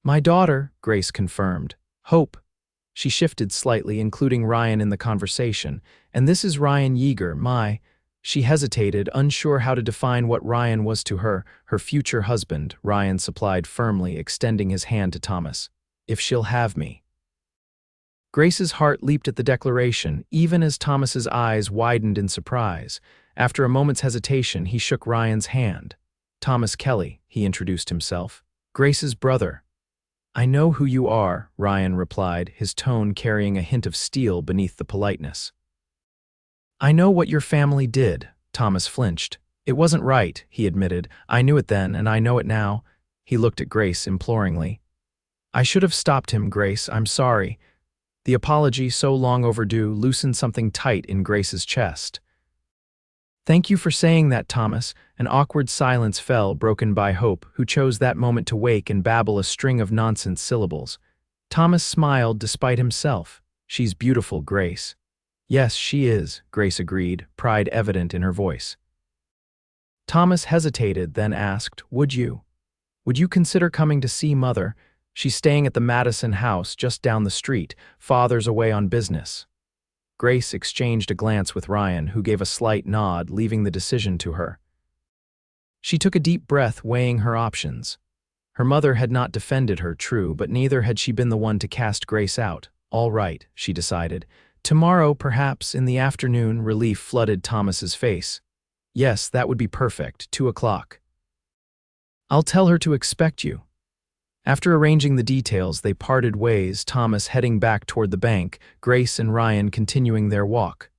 "My daughter," Grace confirmed. "Hope." She shifted slightly, including Ryan in the conversation. "And this is Ryan Yeager, my—" She hesitated, unsure how to define what Ryan was to her. "Her future husband," Ryan supplied firmly, extending his hand to Thomas. "If she'll have me." Grace's heart leaped at the declaration, even as Thomas's eyes widened in surprise. After a moment's hesitation, he shook Ryan's hand. "Thomas Kelly," he introduced himself. "Grace's brother." "I know who you are," Ryan replied, his tone carrying a hint of steel beneath the politeness. "I know what your family did." Thomas flinched. "It wasn't right," he admitted. "I knew it then, and I know it now." He looked at Grace imploringly. "I should have stopped him, Grace. I'm sorry." The apology, so long overdue, loosened something tight in Grace's chest. "Thank you for saying that, Thomas." An awkward silence fell, broken by Hope, who chose that moment to wake and babble a string of nonsense syllables. Thomas smiled despite himself. "She's beautiful, Grace." "Yes, she is," Grace agreed, pride evident in her voice. Thomas hesitated, then asked, Would you consider coming to see Mother? She's staying at the Madison house just down the street. Father's away on business." Grace exchanged a glance with Ryan, who gave a slight nod, leaving the decision to her. She took a deep breath, weighing her options. Her mother had not defended her, true, but neither had she been the one to cast Grace out. "All right," she decided. "Tomorrow, perhaps, in the afternoon." Relief flooded Thomas's face. "Yes, that would be perfect, 2 o'clock. I'll tell her to expect you." After arranging the details, they parted ways, Thomas heading back toward the bank, Grace and Ryan continuing their walk.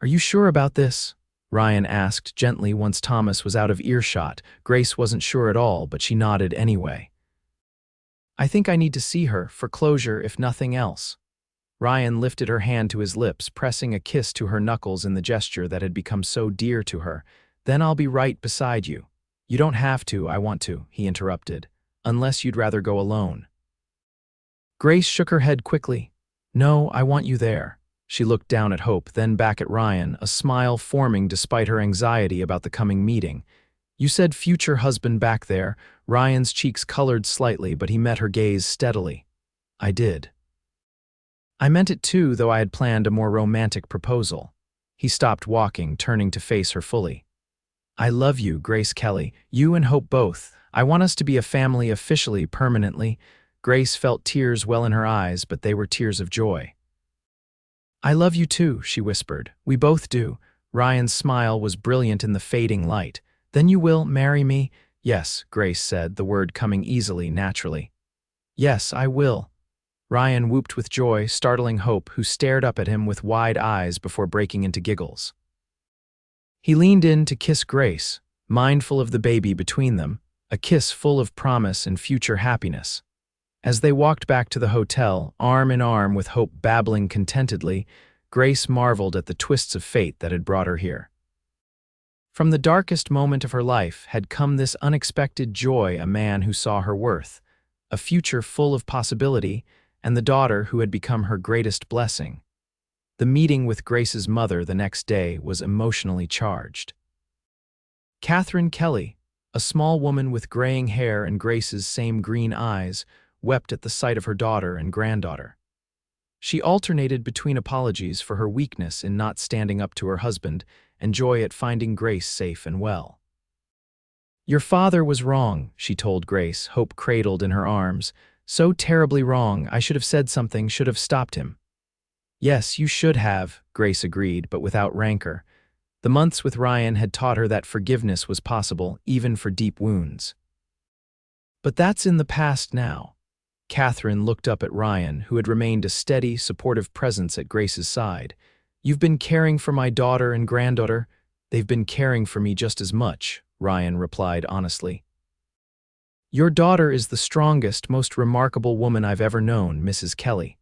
"Are you sure about this?" Ryan asked gently once Thomas was out of earshot. Grace wasn't sure at all, but she nodded anyway. "I think I need to see her, for closure if nothing else." Ryan lifted her hand to his lips, pressing a kiss to her knuckles in the gesture that had become so dear to her. "Then I'll be right beside you." "You don't have to, I want to," he interrupted. "Unless you'd rather go alone." Grace shook her head quickly. "No, I want you there." She looked down at Hope, then back at Ryan, a smile forming despite her anxiety about the coming meeting. "You said future husband back there." Ryan's cheeks colored slightly, but he met her gaze steadily. "I did. I meant it too, though I had planned a more romantic proposal." He stopped walking, turning to face her fully. "I love you, Grace Kelly. You and Hope both. I want us to be a family officially, permanently." Grace felt tears well in her eyes, but they were tears of joy. "I love you too," she whispered. "We both do." Ryan's smile was brilliant in the fading light. "Then you will marry me?" "Yes," Grace said, the word coming easily, naturally. "Yes, I will." Ryan whooped with joy, startling Hope, who stared up at him with wide eyes before breaking into giggles. He leaned in to kiss Grace, mindful of the baby between them, a kiss full of promise and future happiness. As they walked back to the hotel, arm in arm with Hope babbling contentedly, Grace marveled at the twists of fate that had brought her here. From the darkest moment of her life had come this unexpected joy, a man who saw her worth, a future full of possibility, and the daughter who had become her greatest blessing. The meeting with Grace's mother the next day was emotionally charged. Catherine Kelly, a small woman with graying hair and Grace's same green eyes, wept at the sight of her daughter and granddaughter. She alternated between apologies for her weakness in not standing up to her husband and joy at finding Grace safe and well. "Your father was wrong," she told Grace, Hope cradled in her arms. "So terribly wrong. I should have said something, should have stopped him." "Yes, you should have," Grace agreed, but without rancor. The months with Ryan had taught her that forgiveness was possible, even for deep wounds. "But that's in the past now." Catherine looked up at Ryan, who had remained a steady, supportive presence at Grace's side. "You've been caring for my daughter and granddaughter." "They've been caring for me just as much," Ryan replied honestly. "Your daughter is the strongest, most remarkable woman I've ever known, Mrs. Kelly.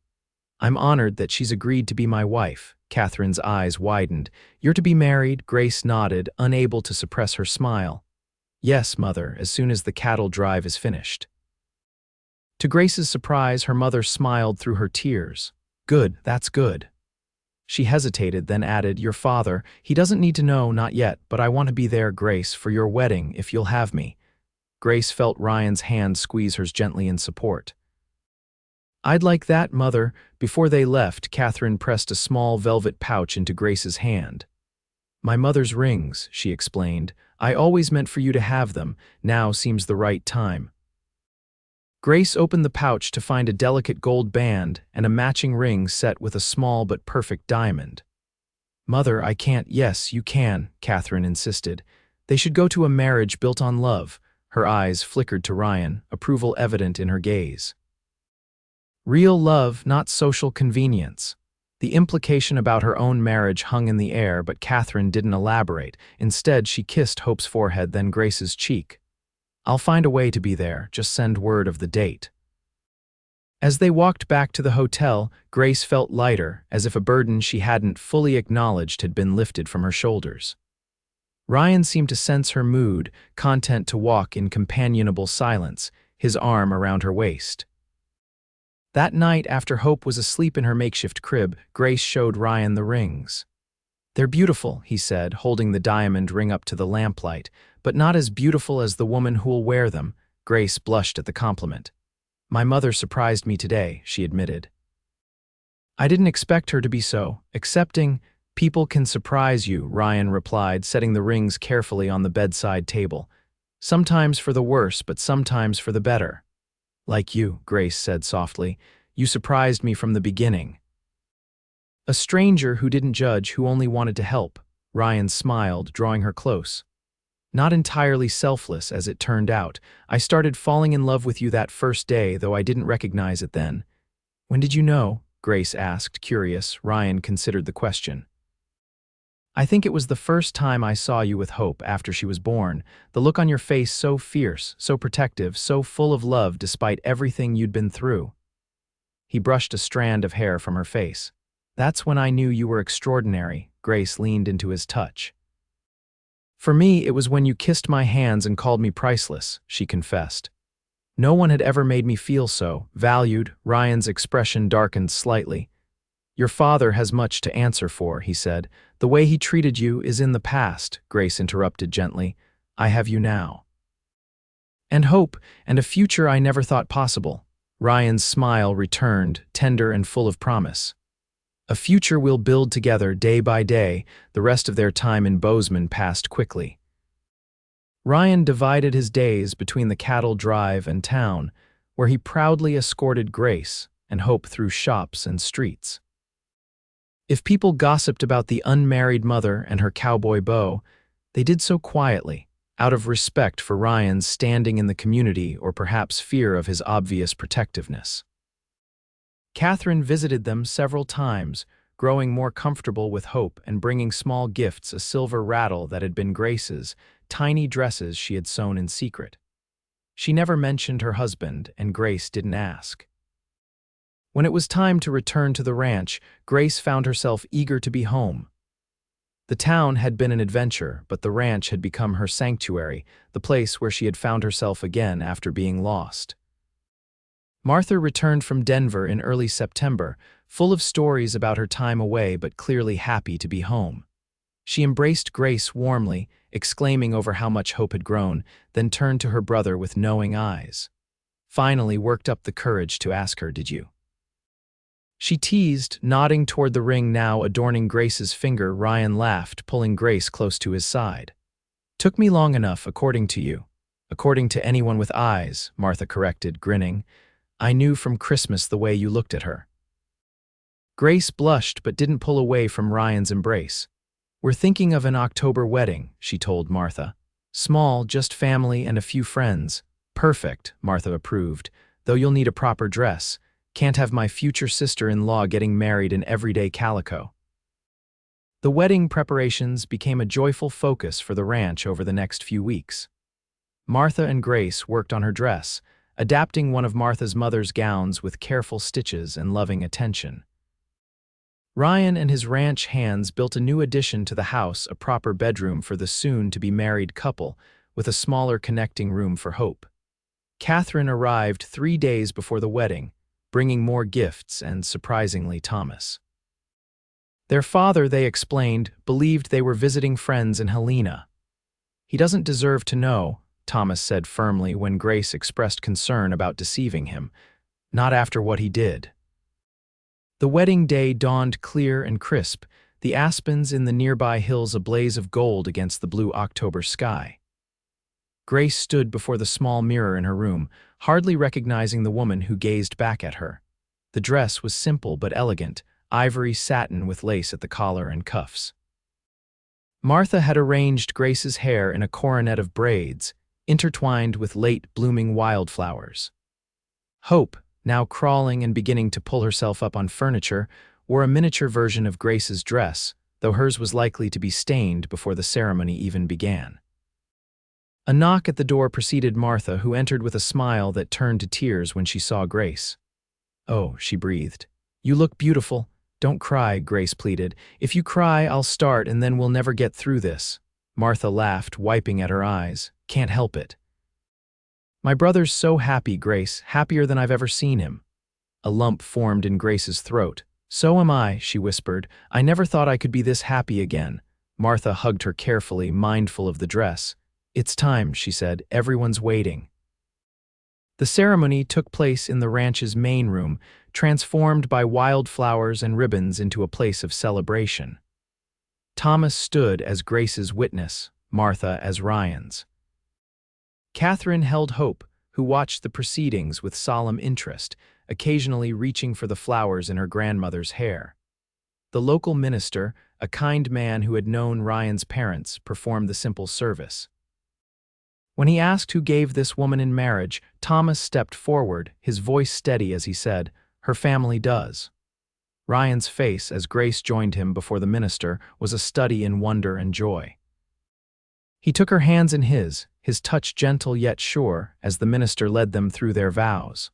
I'm honored that she's agreed to be my wife." Catherine's eyes widened. "You're to be married?" Grace nodded, unable to suppress her smile. "Yes, Mother, as soon as the cattle drive is finished." To Grace's surprise, her mother smiled through her tears. "Good, that's good." She hesitated, then added, "Your father, he doesn't need to know, not yet, but I want to be there, Grace, for your wedding, if you'll have me." Grace felt Ryan's hand squeeze hers gently in support. "I'd like that, Mother." Before they left, Catherine pressed a small velvet pouch into Grace's hand. "My mother's rings," she explained. "I always meant for you to have them. Now seems the right time." Grace opened the pouch to find a delicate gold band and a matching ring set with a small but perfect diamond. "Mother, I can't." "Yes, you can," Catherine insisted. "They should go to a marriage built on love." Her eyes flickered to Ryan, approval evident in her gaze. "Real love, not social convenience." The implication about her own marriage hung in the air, but Catherine didn't elaborate. Instead, she kissed Hope's forehead, then Grace's cheek. "I'll find a way to be there, just send word of the date." As they walked back to the hotel, Grace felt lighter, as if a burden she hadn't fully acknowledged had been lifted from her shoulders. Ryan seemed to sense her mood, content to walk in companionable silence, his arm around her waist. That night, after Hope was asleep in her makeshift crib, Grace showed Ryan the rings. "They're beautiful," he said, holding the diamond ring up to the lamplight, "but not as beautiful as the woman who'll wear them." Grace blushed at the compliment. "My mother surprised me today," she admitted. "I didn't expect her to be so accepting." "People can surprise you," Ryan replied, setting the rings carefully on the bedside table. "Sometimes for the worse, but sometimes for the better." "Like you," Grace said softly. "You surprised me from the beginning." "A stranger who didn't judge, who only wanted to help." Ryan smiled, drawing her close. "Not entirely selfless, as it turned out. I started falling in love with you that first day, though I didn't recognize it then." "When did you know?" Grace asked, curious. Ryan considered the question. "I think it was the first time I saw you with Hope after she was born. The look on your face, so fierce, so protective, so full of love despite everything you'd been through." He brushed a strand of hair from her face. "That's when I knew you were extraordinary." Grace leaned into his touch. "For me, it was when you kissed my hands and called me priceless," she confessed. "No one had ever made me feel so valued." Ryan's expression darkened slightly. "Your father has much to answer for," he said. "The way he treated you is in the past," Grace interrupted gently. "I have you now. And hope, and a future I never thought possible." Ryan's smile returned, tender and full of promise. "A future we'll build together day by day." The rest of their time in Bozeman passed quickly. Ryan divided his days between the cattle drive and town, where he proudly escorted Grace and Hope through shops and streets. If people gossiped about the unmarried mother and her cowboy beau, they did so quietly, out of respect for Ryan's standing in the community or perhaps fear of his obvious protectiveness. Catherine visited them several times, growing more comfortable with Hope and bringing small gifts, a silver rattle that had been Grace's, tiny dresses she had sewn in secret. She never mentioned her husband, and Grace didn't ask. When it was time to return to the ranch, Grace found herself eager to be home. The town had been an adventure, but the ranch had become her sanctuary, the place where she had found herself again after being lost. Martha returned from Denver in early September, full of stories about her time away but clearly happy to be home. She embraced Grace warmly, exclaiming over how much Hope had grown, then turned to her brother with knowing eyes. Finally worked up the courage to ask her, "Did you?" She teased, nodding toward the ring now adorning Grace's finger. Ryan laughed, pulling Grace close to his side. "Took me long enough, according to you." "According to anyone with eyes," Martha corrected, grinning. "I knew from Christmas the way you looked at her." Grace blushed but didn't pull away from Ryan's embrace. "We're thinking of an October wedding," she told Martha. "Small, just family and a few friends." "Perfect," Martha approved, "though you'll need a proper dress. Can't have my future sister-in-law getting married in everyday calico." The wedding preparations became a joyful focus for the ranch over the next few weeks. Martha and Grace worked on her dress, adapting one of Martha's mother's gowns with careful stitches and loving attention. Ryan and his ranch hands built a new addition to the house, a proper bedroom for the soon-to-be-married couple, with a smaller connecting room for Hope. Catherine arrived 3 days before the wedding, bringing more gifts and, surprisingly, Thomas. Their father, they explained, believed they were visiting friends in Helena. "He doesn't deserve to know," Thomas said firmly when Grace expressed concern about deceiving him. "Not after what he did." The wedding day dawned clear and crisp, the aspens in the nearby hills a blaze of gold against the blue October sky. Grace stood before the small mirror in her room, hardly recognizing the woman who gazed back at her. The dress was simple but elegant, ivory satin with lace at the collar and cuffs. Martha had arranged Grace's hair in a coronet of braids, intertwined with late-blooming wildflowers. Hope, now crawling and beginning to pull herself up on furniture, wore a miniature version of Grace's dress, though hers was likely to be stained before the ceremony even began. A knock at the door preceded Martha, who entered with a smile that turned to tears when she saw Grace. "Oh," she breathed. "You look beautiful. Don't cry," Grace pleaded. "If you cry, I'll start and then we'll never get through this." Martha laughed, wiping at her eyes. "Can't help it." "My brother's so happy, Grace, happier than I've ever seen him." A lump formed in Grace's throat. "So am I," she whispered. "I never thought I could be this happy again." Martha hugged her carefully, mindful of the dress. "It's time," she said. "Everyone's waiting." The ceremony took place in the ranch's main room, transformed by wildflowers and ribbons into a place of celebration. Thomas stood as Grace's witness, Martha as Ryan's. Catherine held Hope, who watched the proceedings with solemn interest, occasionally reaching for the flowers in her grandmother's hair. The local minister, a kind man who had known Ryan's parents, performed the simple service. When he asked who gave this woman in marriage, Thomas stepped forward, his voice steady as he said, "Her family does." Ryan's face, as Grace joined him before the minister, was a study in wonder and joy. He took her hands in his touch gentle yet sure, as the minister led them through their vows.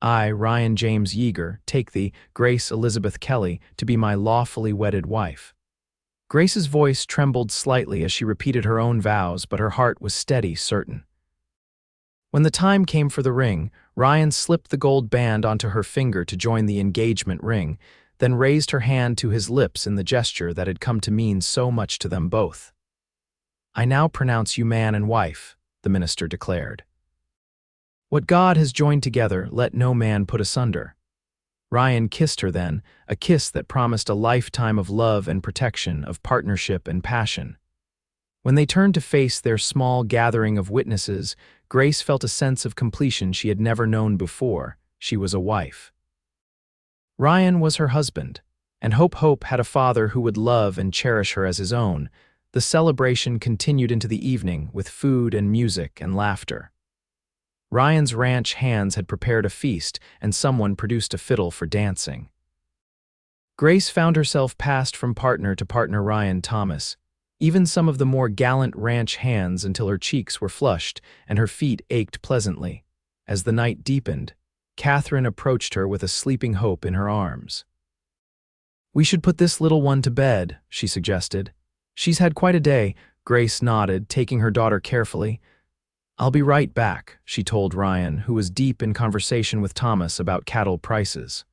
"I, Ryan James Yeager, take thee, Grace Elizabeth Kelly, to be my lawfully wedded wife." Grace's voice trembled slightly as she repeated her own vows, but her heart was steady, certain. When the time came for the ring, Ryan slipped the gold band onto her finger to join the engagement ring, then raised her hand to his lips in the gesture that had come to mean so much to them both. "I now pronounce you man and wife," the minister declared. "What God has joined together, let no man put asunder." Ryan kissed her then, a kiss that promised a lifetime of love and protection, of partnership and passion. When they turned to face their small gathering of witnesses, Grace felt a sense of completion she had never known before. She was a wife. Ryan was her husband, and Hope had a father who would love and cherish her as his own. The celebration continued into the evening with food and music and laughter. Ryan's ranch hands had prepared a feast, and someone produced a fiddle for dancing. Grace found herself passed from partner to partner Ryan Thomas, even some of the more gallant ranch hands, until her cheeks were flushed and her feet ached pleasantly. As the night deepened, Catherine approached her with a sleeping Hope in her arms. "We should put this little one to bed," she suggested. "She's had quite a day." Grace nodded, taking her daughter carefully. "I'll be right back," she told Ryan, who was deep in conversation with Thomas about cattle prices.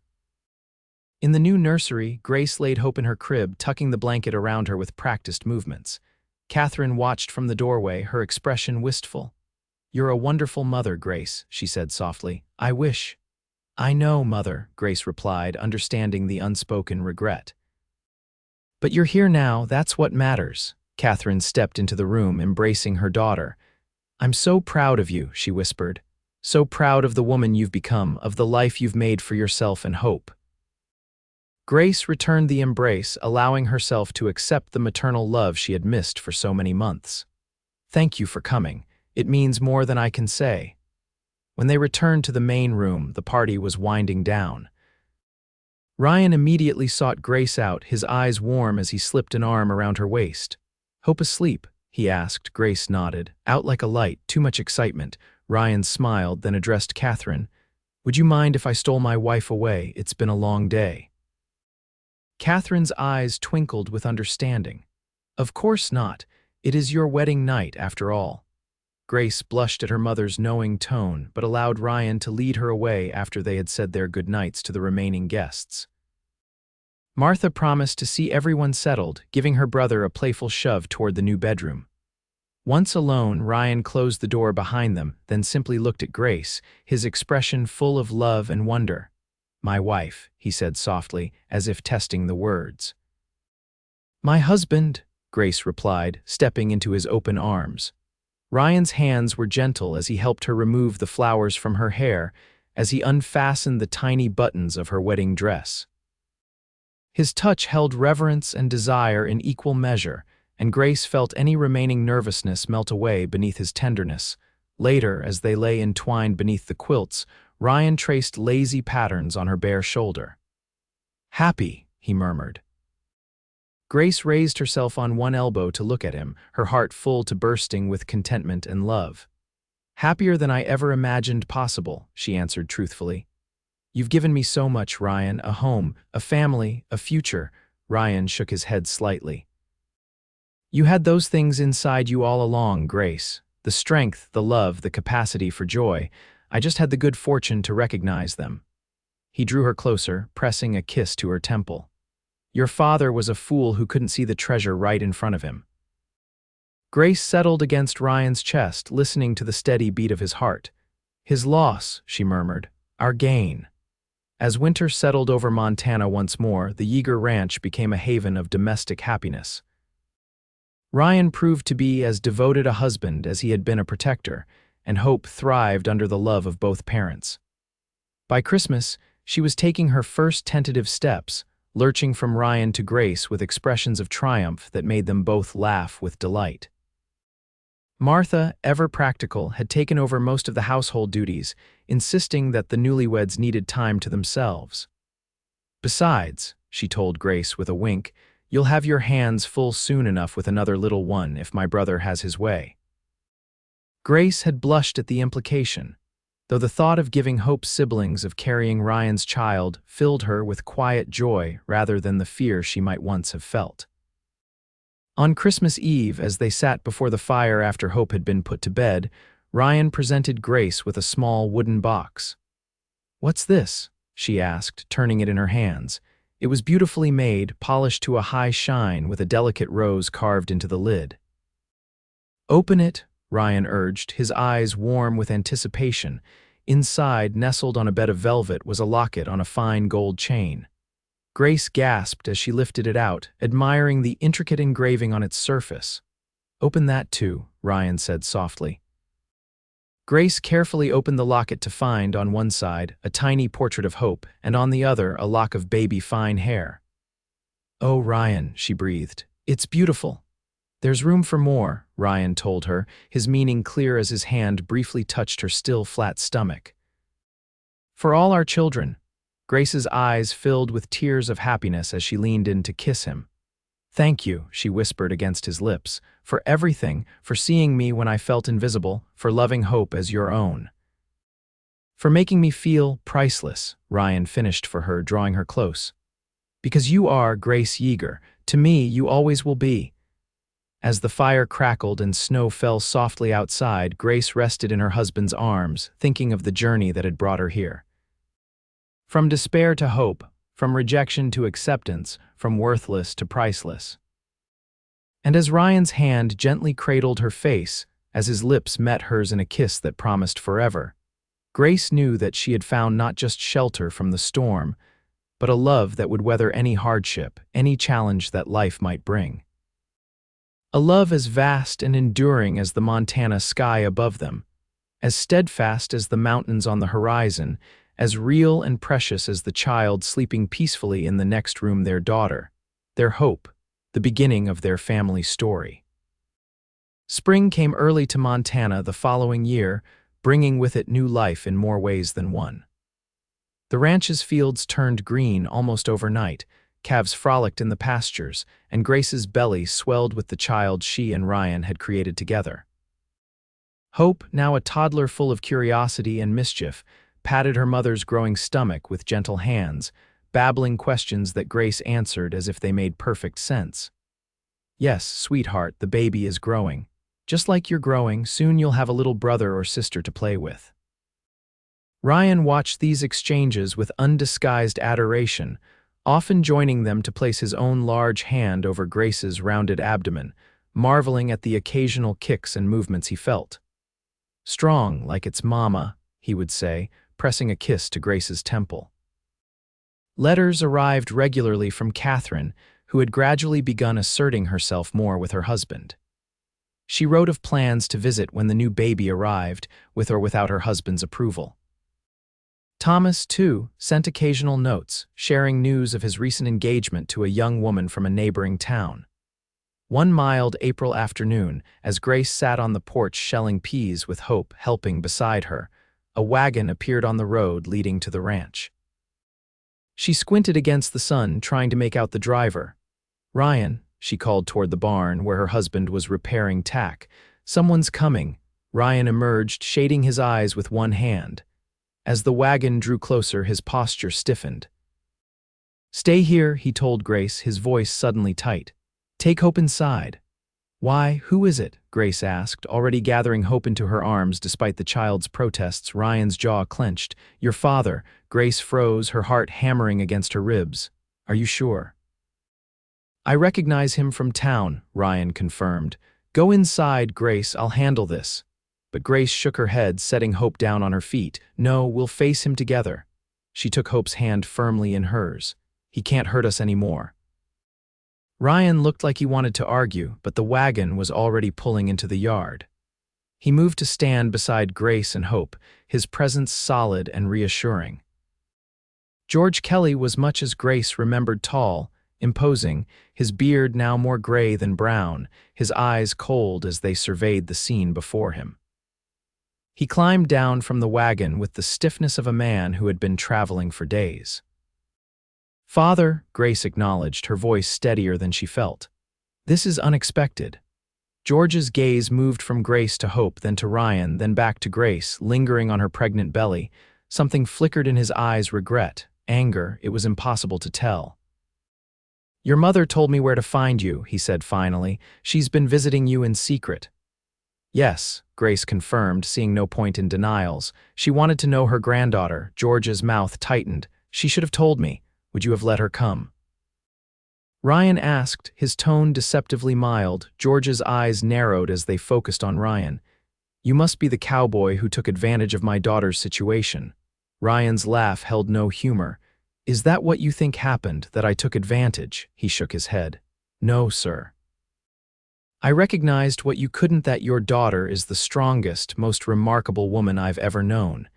In the new nursery, Grace laid Hope in her crib, tucking the blanket around her with practiced movements. Catherine watched from the doorway, her expression wistful. "You're a wonderful mother, Grace," she said softly. "I wish." "I know, Mother," Grace replied, understanding the unspoken regret. "But you're here now, that's what matters." Catherine stepped into the room, embracing her daughter. "I'm so proud of you," she whispered. "So proud of the woman you've become, of the life you've made for yourself and Hope." Grace returned the embrace, allowing herself to accept the maternal love she had missed for so many months. "Thank you for coming. It means more than I can say." When they returned to the main room, the party was winding down. Ryan immediately sought Grace out, his eyes warm as he slipped an arm around her waist. "Hope asleep?" he asked. Grace nodded. "Out like a light, too much excitement." Ryan smiled, then addressed Catherine. "Would you mind if I stole my wife away? It's been a long day." Catherine's eyes twinkled with understanding. "Of course not. It is your wedding night, after all." Grace blushed at her mother's knowing tone, but allowed Ryan to lead her away after they had said their goodnights to the remaining guests. Martha promised to see everyone settled, giving her brother a playful shove toward the new bedroom. Once alone, Ryan closed the door behind them, then simply looked at Grace, his expression full of love and wonder. "My wife," he said softly, as if testing the words. "My husband," Grace replied, stepping into his open arms. Ryan's hands were gentle as he helped her remove the flowers from her hair, as he unfastened the tiny buttons of her wedding dress. His touch held reverence and desire in equal measure, and Grace felt any remaining nervousness melt away beneath his tenderness. Later, as they lay entwined beneath the quilts, Ryan traced lazy patterns on her bare shoulder. "Happy," he murmured. Grace raised herself on one elbow to look at him, her heart full to bursting with contentment and love. "Happier than I ever imagined possible," she answered truthfully. You've given me so much, Ryan, a home, a family, a future. Ryan shook his head slightly. You had those things inside you all along, Grace. The strength, the love, the capacity for joy. I just had the good fortune to recognize them. He drew her closer, pressing a kiss to her temple. Your father was a fool who couldn't see the treasure right in front of him. Grace settled against Ryan's chest, listening to the steady beat of his heart. His loss, she murmured. Our gain. As winter settled over Montana once more, the Yeager Ranch became a haven of domestic happiness. Ryan proved to be as devoted a husband as he had been a protector, and Hope thrived under the love of both parents. By Christmas, she was taking her first tentative steps, lurching from Ryan to Grace with expressions of triumph that made them both laugh with delight. Martha, ever practical, had taken over most of the household duties, insisting that the newlyweds needed time to themselves. Besides, she told Grace with a wink, you'll have your hands full soon enough with another little one if my brother has his way. Grace had blushed at the implication, though the thought of giving Hope's siblings of carrying Ryan's child filled her with quiet joy rather than the fear she might once have felt. On Christmas Eve, as they sat before the fire after Hope had been put to bed, Ryan presented Grace with a small wooden box. "What's this?" she asked, turning it in her hands. It was beautifully made, polished to a high shine with a delicate rose carved into the lid. "Open it," Ryan urged, his eyes warm with anticipation. Inside, nestled on a bed of velvet, was a locket on a fine gold chain. Grace gasped as she lifted it out, admiring the intricate engraving on its surface. "Open that too," Ryan said softly. Grace carefully opened the locket to find, on one side, a tiny portrait of Hope, and on the other, a lock of baby-fine hair. "Oh, Ryan," she breathed, "it's beautiful." "There's room for more," Ryan told her, his meaning clear as his hand briefly touched her still flat stomach. "For all our children." Grace's eyes filled with tears of happiness as she leaned in to kiss him. "Thank you," she whispered against his lips, "for everything, for seeing me when I felt invisible, for loving Hope as your own. For making me feel priceless," Ryan finished for her, drawing her close. "Because you are Grace Yeager. To me, you always will be." As the fire crackled and snow fell softly outside, Grace rested in her husband's arms, thinking of the journey that had brought her here. From despair to hope, from rejection to acceptance, from worthless to priceless. And as Ryan's hand gently cradled her face, as his lips met hers in a kiss that promised forever, Grace knew that she had found not just shelter from the storm, but a love that would weather any hardship, any challenge that life might bring. A love as vast and enduring as the Montana sky above them, as steadfast as the mountains on the horizon, as real and precious as the child sleeping peacefully in the next room, their daughter, their hope, the beginning of their family story. Spring came early to Montana the following year, bringing with it new life in more ways than one. The ranch's fields turned green almost overnight, calves frolicked in the pastures, and Grace's belly swelled with the child she and Ryan had created together. Hope, now a toddler full of curiosity and mischief, patted her mother's growing stomach with gentle hands, babbling questions that Grace answered as if they made perfect sense. "Yes, sweetheart, the baby is growing. Just like you're growing, soon you'll have a little brother or sister to play with." Ryan watched these exchanges with undisguised adoration, often joining them to place his own large hand over Grace's rounded abdomen, marveling at the occasional kicks and movements he felt. "Strong, like its mama," he would say, pressing a kiss to Grace's temple. Letters arrived regularly from Catherine, who had gradually begun asserting herself more with her husband. She wrote of plans to visit when the new baby arrived, with or without her husband's approval. Thomas, too, sent occasional notes, sharing news of his recent engagement to a young woman from a neighboring town. One mild April afternoon, as Grace sat on the porch shelling peas with Hope helping beside her, a wagon appeared on the road leading to the ranch. She squinted against the sun, trying to make out the driver. "Ryan," she called toward the barn where her husband was repairing tack. "Someone's coming." Ryan emerged, shading his eyes with one hand. As the wagon drew closer, his posture stiffened. "Stay here," he told Grace, his voice suddenly tight. "Take Hope inside." "Why, who is it?" Grace asked, already gathering Hope into her arms despite the child's protests. Ryan's jaw clenched. "Your father." Grace froze, her heart hammering against her ribs. "Are you sure?" "I recognize him from town," Ryan confirmed. "Go inside, Grace, I'll handle this." But Grace shook her head, setting Hope down on her feet. "No, we'll face him together." She took Hope's hand firmly in hers. "He can't hurt us anymore." Ryan looked like he wanted to argue, but the wagon was already pulling into the yard. He moved to stand beside Grace and Hope, his presence solid and reassuring. George Kelly was much as Grace remembered, tall, imposing, his beard now more gray than brown, his eyes cold as they surveyed the scene before him. He climbed down from the wagon with the stiffness of a man who had been traveling for days. "Father," Grace acknowledged, her voice steadier than she felt. "This is unexpected." George's gaze moved from Grace to Hope, then to Ryan, then back to Grace, lingering on her pregnant belly. Something flickered in his eyes, regret, anger, it was impossible to tell. "Your mother told me where to find you," he said finally. "She's been visiting you in secret." "Yes," Grace confirmed, seeing no point in denials. "She wanted to know her granddaughter." George's mouth tightened. "She should have told me. Would you have let her come?" Ryan asked, his tone deceptively mild. George's eyes narrowed as they focused on Ryan. "You must be the cowboy who took advantage of my daughter's situation." Ryan's laugh held no humor. "Is that what you think happened, that I took advantage?" He shook his head. "No, sir. I recognized what you couldn't, that your daughter is the strongest, most remarkable woman I've ever known.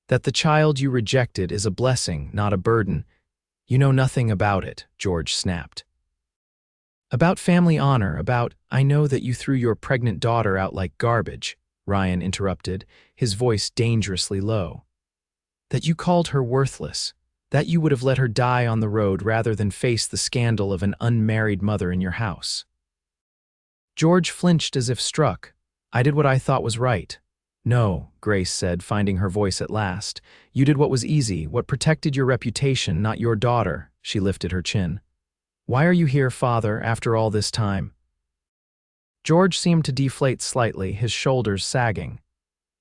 That the child you rejected is a blessing, not a burden." "You know nothing about it," George snapped. "About family honor, about—" "I know that you threw your pregnant daughter out like garbage," Ryan interrupted, his voice dangerously low. "That you called her worthless, that you would have let her die on the road rather than face the scandal of an unmarried mother in your house." George flinched as if struck. "I did what I thought was right." "No," Grace said, finding her voice at last. "You did what was easy, what protected your reputation, not your daughter." She lifted her chin. "Why are you here, Father, after all this time?" George seemed to deflate slightly, his shoulders sagging.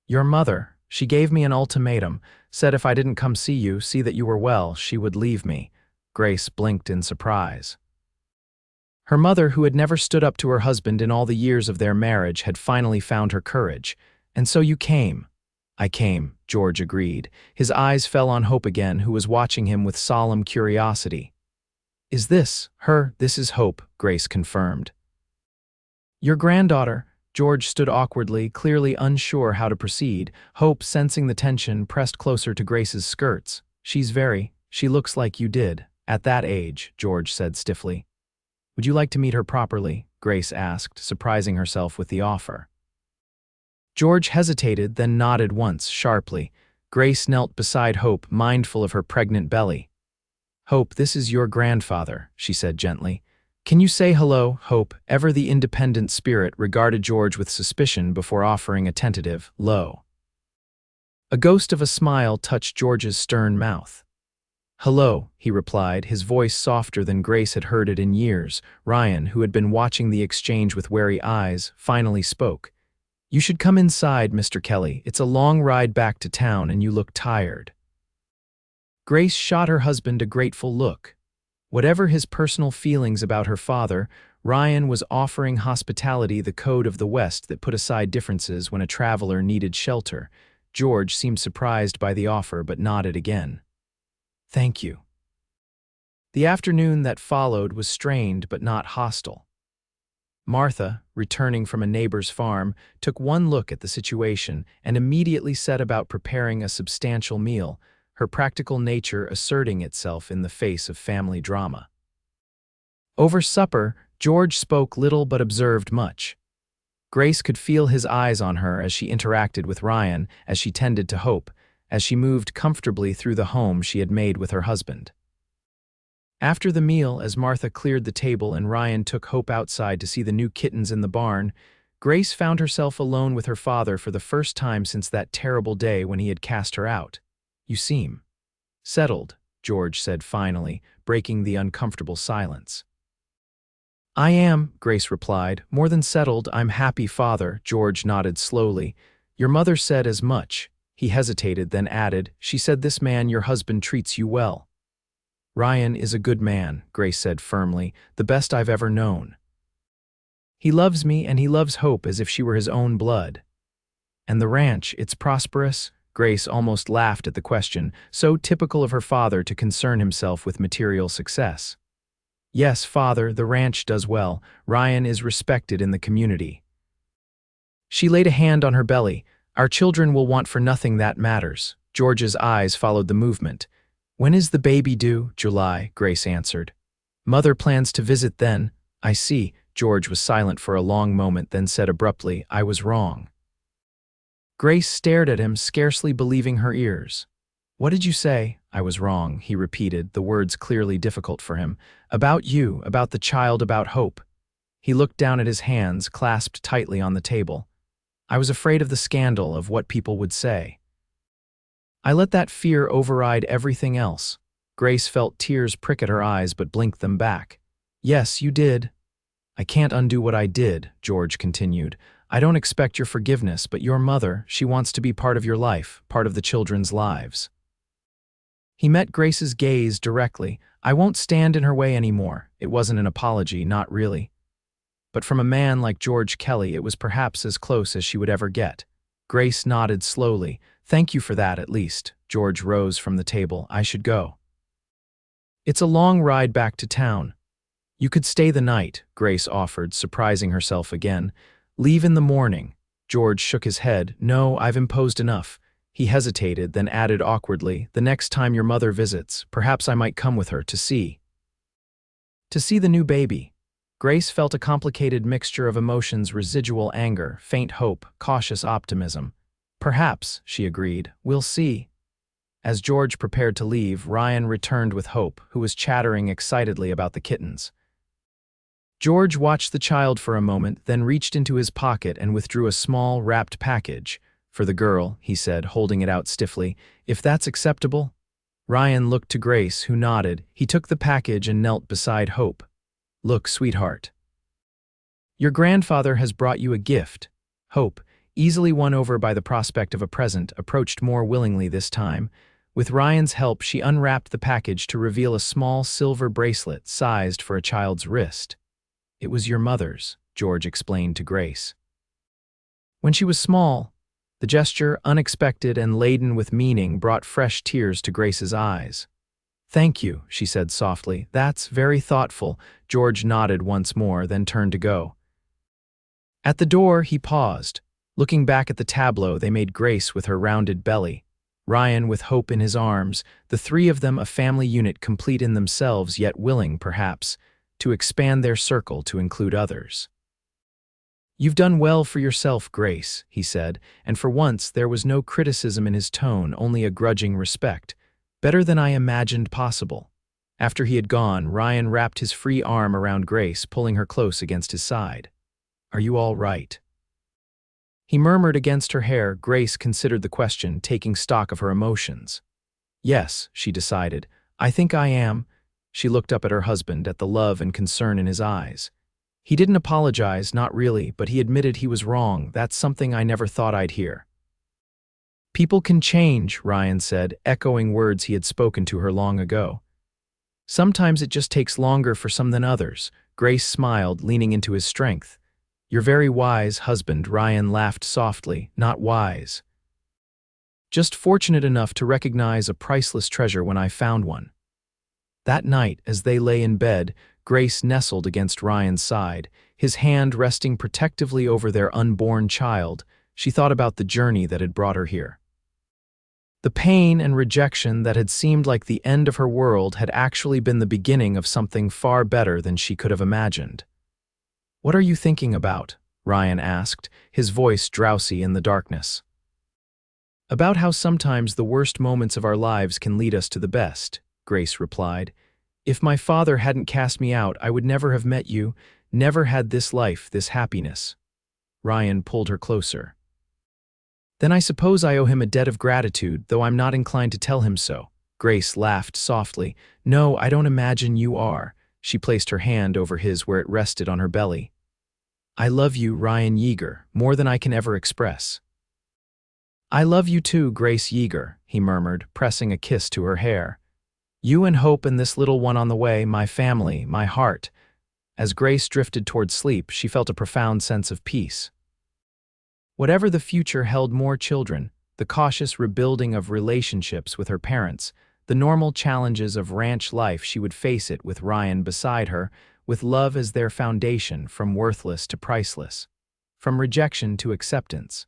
"Your mother, she gave me an ultimatum, said if I didn't come see you, see that you were well, she would leave me." Grace blinked in surprise. Her mother, who had never stood up to her husband in all the years of their marriage, had finally found her courage. "And so you came." "I came," George agreed. His eyes fell on Hope again, who was watching him with solemn curiosity. "Is this her?" "This is Hope," Grace confirmed. "Your granddaughter." George stood awkwardly, clearly unsure how to proceed. Hope, sensing the tension, pressed closer to Grace's skirts. She looks like you did. At that age," George said stiffly. "Would you like to meet her properly?" Grace asked, surprising herself with the offer. George hesitated, then nodded once, sharply. Grace knelt beside Hope, mindful of her pregnant belly. "Hope, this is your grandfather," she said gently. "Can you say hello?" Hope, ever the independent spirit, regarded George with suspicion before offering a tentative, "Lo." A ghost of a smile touched George's stern mouth. "Hello," he replied, his voice softer than Grace had heard it in years. Ryan, who had been watching the exchange with wary eyes, finally spoke. "You should come inside, Mr. Kelly. It's a long ride back to town and you look tired." Grace shot her husband a grateful look. Whatever his personal feelings about her father, Ryan was offering hospitality, the code of the West that put aside differences when a traveler needed shelter. George seemed surprised by the offer but nodded again. "Thank you." The afternoon that followed was strained but not hostile. Martha, returning from a neighbor's farm, took one look at the situation and immediately set about preparing a substantial meal, her practical nature asserting itself in the face of family drama. Over supper, George spoke little but observed much. Grace could feel his eyes on her as she interacted with Ryan, as she tended to Hope, as she moved comfortably through the home she had made with her husband. After the meal, as Martha cleared the table and Ryan took Hope outside to see the new kittens in the barn, Grace found herself alone with her father for the first time since that terrible day when he had cast her out. You seem settled, George said finally, breaking the uncomfortable silence. I am, Grace replied. More than settled, I'm happy, Father. George nodded slowly. Your mother said as much. He hesitated, then added, she said this man, your husband, treats you well. Ryan is a good man, Grace said firmly, the best I've ever known. He loves me and he loves Hope as if she were his own blood. And the ranch, it's prosperous? Grace almost laughed at the question, so typical of her father to concern himself with material success. Yes, Father, the ranch does well. Ryan is respected in the community. She laid a hand on her belly. Our children will want for nothing that matters. George's eyes followed the movement. When is the baby due? July, Grace answered. Mother plans to visit then. I see. George was silent for a long moment, then said abruptly, I was wrong. Grace stared at him, scarcely believing her ears. What did you say? I was wrong, he repeated, the words clearly difficult for him. About you, about the child, about Hope. He looked down at his hands, clasped tightly on the table. I was afraid of the scandal, of what people would say. I let that fear override everything else. Grace felt tears prick at her eyes but blinked them back. Yes, you did. I can't undo what I did, George continued. I don't expect your forgiveness, but your mother, she wants to be part of your life, part of the children's lives. He met Grace's gaze directly. I won't stand in her way anymore. It wasn't an apology, not really. But from a man like George Kelly, it was perhaps as close as she would ever get. Grace nodded slowly. Thank you for that, at least. George rose from the table. I should go. It's a long ride back to town. You could stay the night, Grace offered, surprising herself again. Leave in the morning. George shook his head. No, I've imposed enough. He hesitated, then added awkwardly, the next time your mother visits, perhaps I might come with her to see. To see the new baby. Grace felt a complicated mixture of emotions, residual anger, faint hope, cautious optimism. Perhaps, she agreed, we'll see. As George prepared to leave, Ryan returned with Hope, who was chattering excitedly about the kittens. George watched the child for a moment, then reached into his pocket and withdrew a small, wrapped package. For the girl, he said, holding it out stiffly. If that's acceptable? Ryan looked to Grace, who nodded. He took the package and knelt beside Hope. Look, sweetheart. Your grandfather has brought you a gift. Hope, easily won over by the prospect of a present, approached more willingly this time. With Ryan's help, she unwrapped the package to reveal a small silver bracelet sized for a child's wrist. It was your mother's, George explained to Grace. When she was small, the gesture, unexpected and laden with meaning, brought fresh tears to Grace's eyes. Thank you, she said softly. That's very thoughtful. George nodded once more, then turned to go. At the door, he paused. Looking back at the tableau they made Grace with her rounded belly, Ryan with Hope in his arms, the three of them a family unit complete in themselves yet willing, perhaps, to expand their circle to include others. You've done well for yourself, Grace, he said, and for once there was no criticism in his tone, only a grudging respect. Better than I imagined possible. After he had gone, Ryan wrapped his free arm around Grace, pulling her close against his side. Are you all right? He murmured against her hair. Grace considered the question, taking stock of her emotions. Yes, she decided. I think I am. She looked up at her husband, at the love and concern in his eyes. He didn't apologize, not really, but he admitted he was wrong. That's something I never thought I'd hear. People can change, Ryan said, echoing words he had spoken to her long ago. Sometimes it just takes longer for some than others. Grace smiled, leaning into his strength. You're very wise, husband. Ryan laughed softly. Not wise. Just fortunate enough to recognize a priceless treasure when I found one. That night, as they lay in bed, Grace nestled against Ryan's side, his hand resting protectively over their unborn child. She thought about the journey that had brought her here. The pain and rejection that had seemed like the end of her world had actually been the beginning of something far better than she could have imagined. What are you thinking about? Ryan asked, his voice drowsy in the darkness. About how sometimes the worst moments of our lives can lead us to the best, Grace replied. If my father hadn't cast me out, I would never have met you, never had this life, this happiness. Ryan pulled her closer. Then I suppose I owe him a debt of gratitude, though I'm not inclined to tell him so. Grace laughed softly. No, I don't imagine you are. She placed her hand over his where it rested on her belly. I love you, Ryan Yeager, more than I can ever express. I love you too, Grace Yeager, he murmured, pressing a kiss to her hair. You and Hope and this little one on the way, my family, my heart. As Grace drifted toward sleep, she felt a profound sense of peace. Whatever the future held, more children, the cautious rebuilding of relationships with her parents, the normal challenges of ranch life, she would face it with Ryan beside her, with love as their foundation, from worthless to priceless, from rejection to acceptance,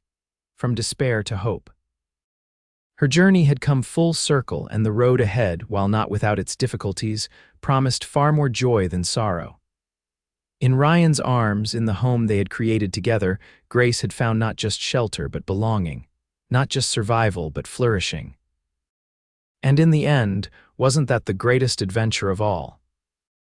from despair to hope. Her journey had come full circle, and the road ahead, while not without its difficulties, promised far more joy than sorrow. In Ryan's arms, in the home they had created together, Grace had found not just shelter but belonging, not just survival but flourishing. And in the end, wasn't that the greatest adventure of all?